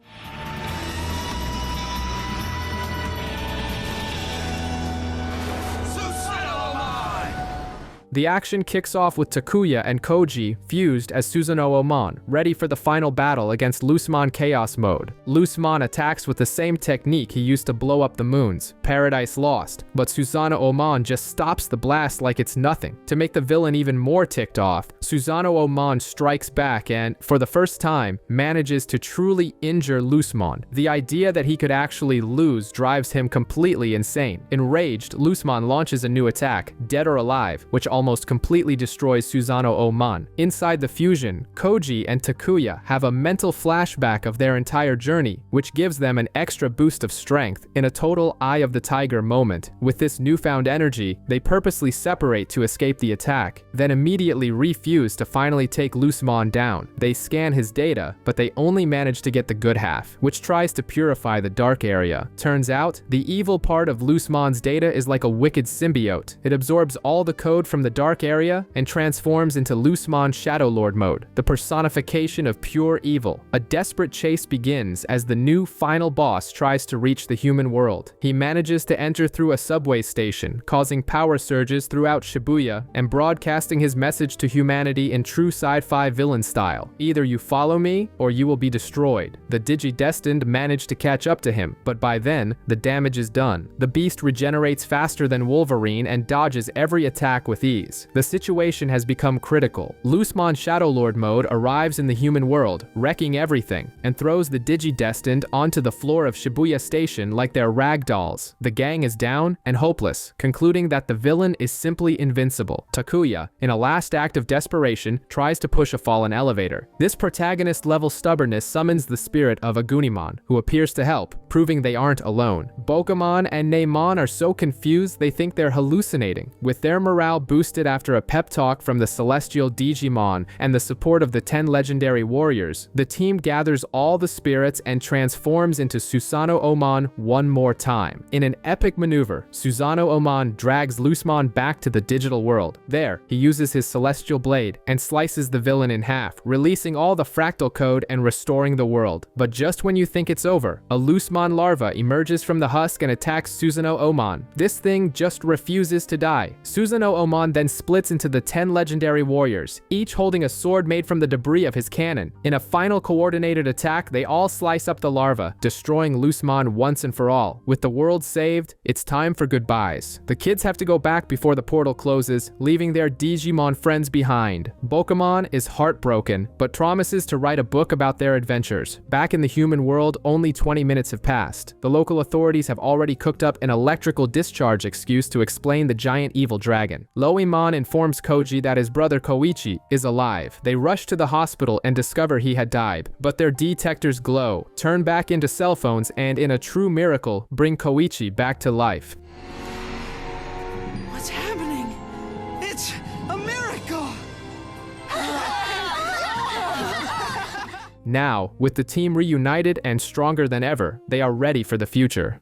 The action kicks off with Takuya and Koji fused as Susanoo Omon, ready for the final battle against Lucemon Chaos Mode. Lucemon attacks with the same technique he used to blow up the moons, Paradise Lost, but Susanoo Omon just stops the blast like it's nothing. To make the villain even more ticked off, Susanoo Omon strikes back and, for the first time, manages to truly injure Lucemon. The idea that he could actually lose drives him completely insane. Enraged, Lucemon launches a new attack, Dead or Alive, which almost completely destroys Susanoo Omon. Inside the fusion, Koji and Takuya have a mental flashback of their entire journey, which gives them an extra boost of strength in a total Eye of the Tiger moment. With this newfound energy, they purposely separate to escape the attack, then immediately refuse to finally take Lucemon down. They scan his data, but they only manage to get the good half, which tries to purify the dark area. Turns out, the evil part of Lucemon's data is like a wicked symbiote. It absorbs all the code from the dark area and transforms into Lucemon Shadow Lord mode, the personification of pure evil. A desperate chase begins as the new final boss tries to reach the human world. He manages to enter through a subway station, causing power surges throughout Shibuya and broadcasting his message to humanity in true sci-fi villain style. Either you follow me or you will be destroyed. The Digidestined manage to catch up to him, but by then, the damage is done. The beast regenerates faster than Wolverine and dodges every attack with ease. The situation has become critical. Lucemon Shadow Lord mode arrives in the human world, wrecking everything, and throws the Digidestined onto the floor of Shibuya Station like they're rag dolls. The gang is down and hopeless, concluding that the villain is simply invincible. Takuya, in a last act of desperation, tries to push a fallen elevator. This protagonist-level stubbornness summons the spirit of Agunimon, who appears to help, proving they aren't alone. Bokumon and Neimon are so confused they think they're hallucinating. With their morale boosted after a pep talk from the celestial Digimon and the support of the 10 legendary warriors, the team gathers all the spirits and transforms into Susanoo Omon one more time. In an epic maneuver, Susanoo Omon drags Lucemon back to the digital world. There, he uses his celestial blade and slices the villain in half, releasing all the fractal code and restoring the world. But just when you think it's over, a Lucemon larva emerges from the husk and attacks Susanoo Omon. This thing just refuses to die. Susanoo Omon then splits into the 10 legendary warriors, each holding a sword made from the debris of his cannon. In a final coordinated attack, they all slice up the larva, destroying Lucemon once and for all. With the world saved, it's time for goodbyes. The kids have to go back before the portal closes, leaving their Digimon friends behind. Bokumon is heartbroken, but promises to write a book about their adventures. Back in the human world, only 20 minutes have passed. The local authorities have already cooked up an electrical discharge excuse to explain the giant evil dragon. Luemon informs Koji that his brother Koichi is alive. They rush to the hospital and discover he had died, but their detectors glow, turn back into cell phones, and in a true miracle, bring Koichi back to life. What's happening? It's a miracle! Now, with the team reunited and stronger than ever, they are ready for the future.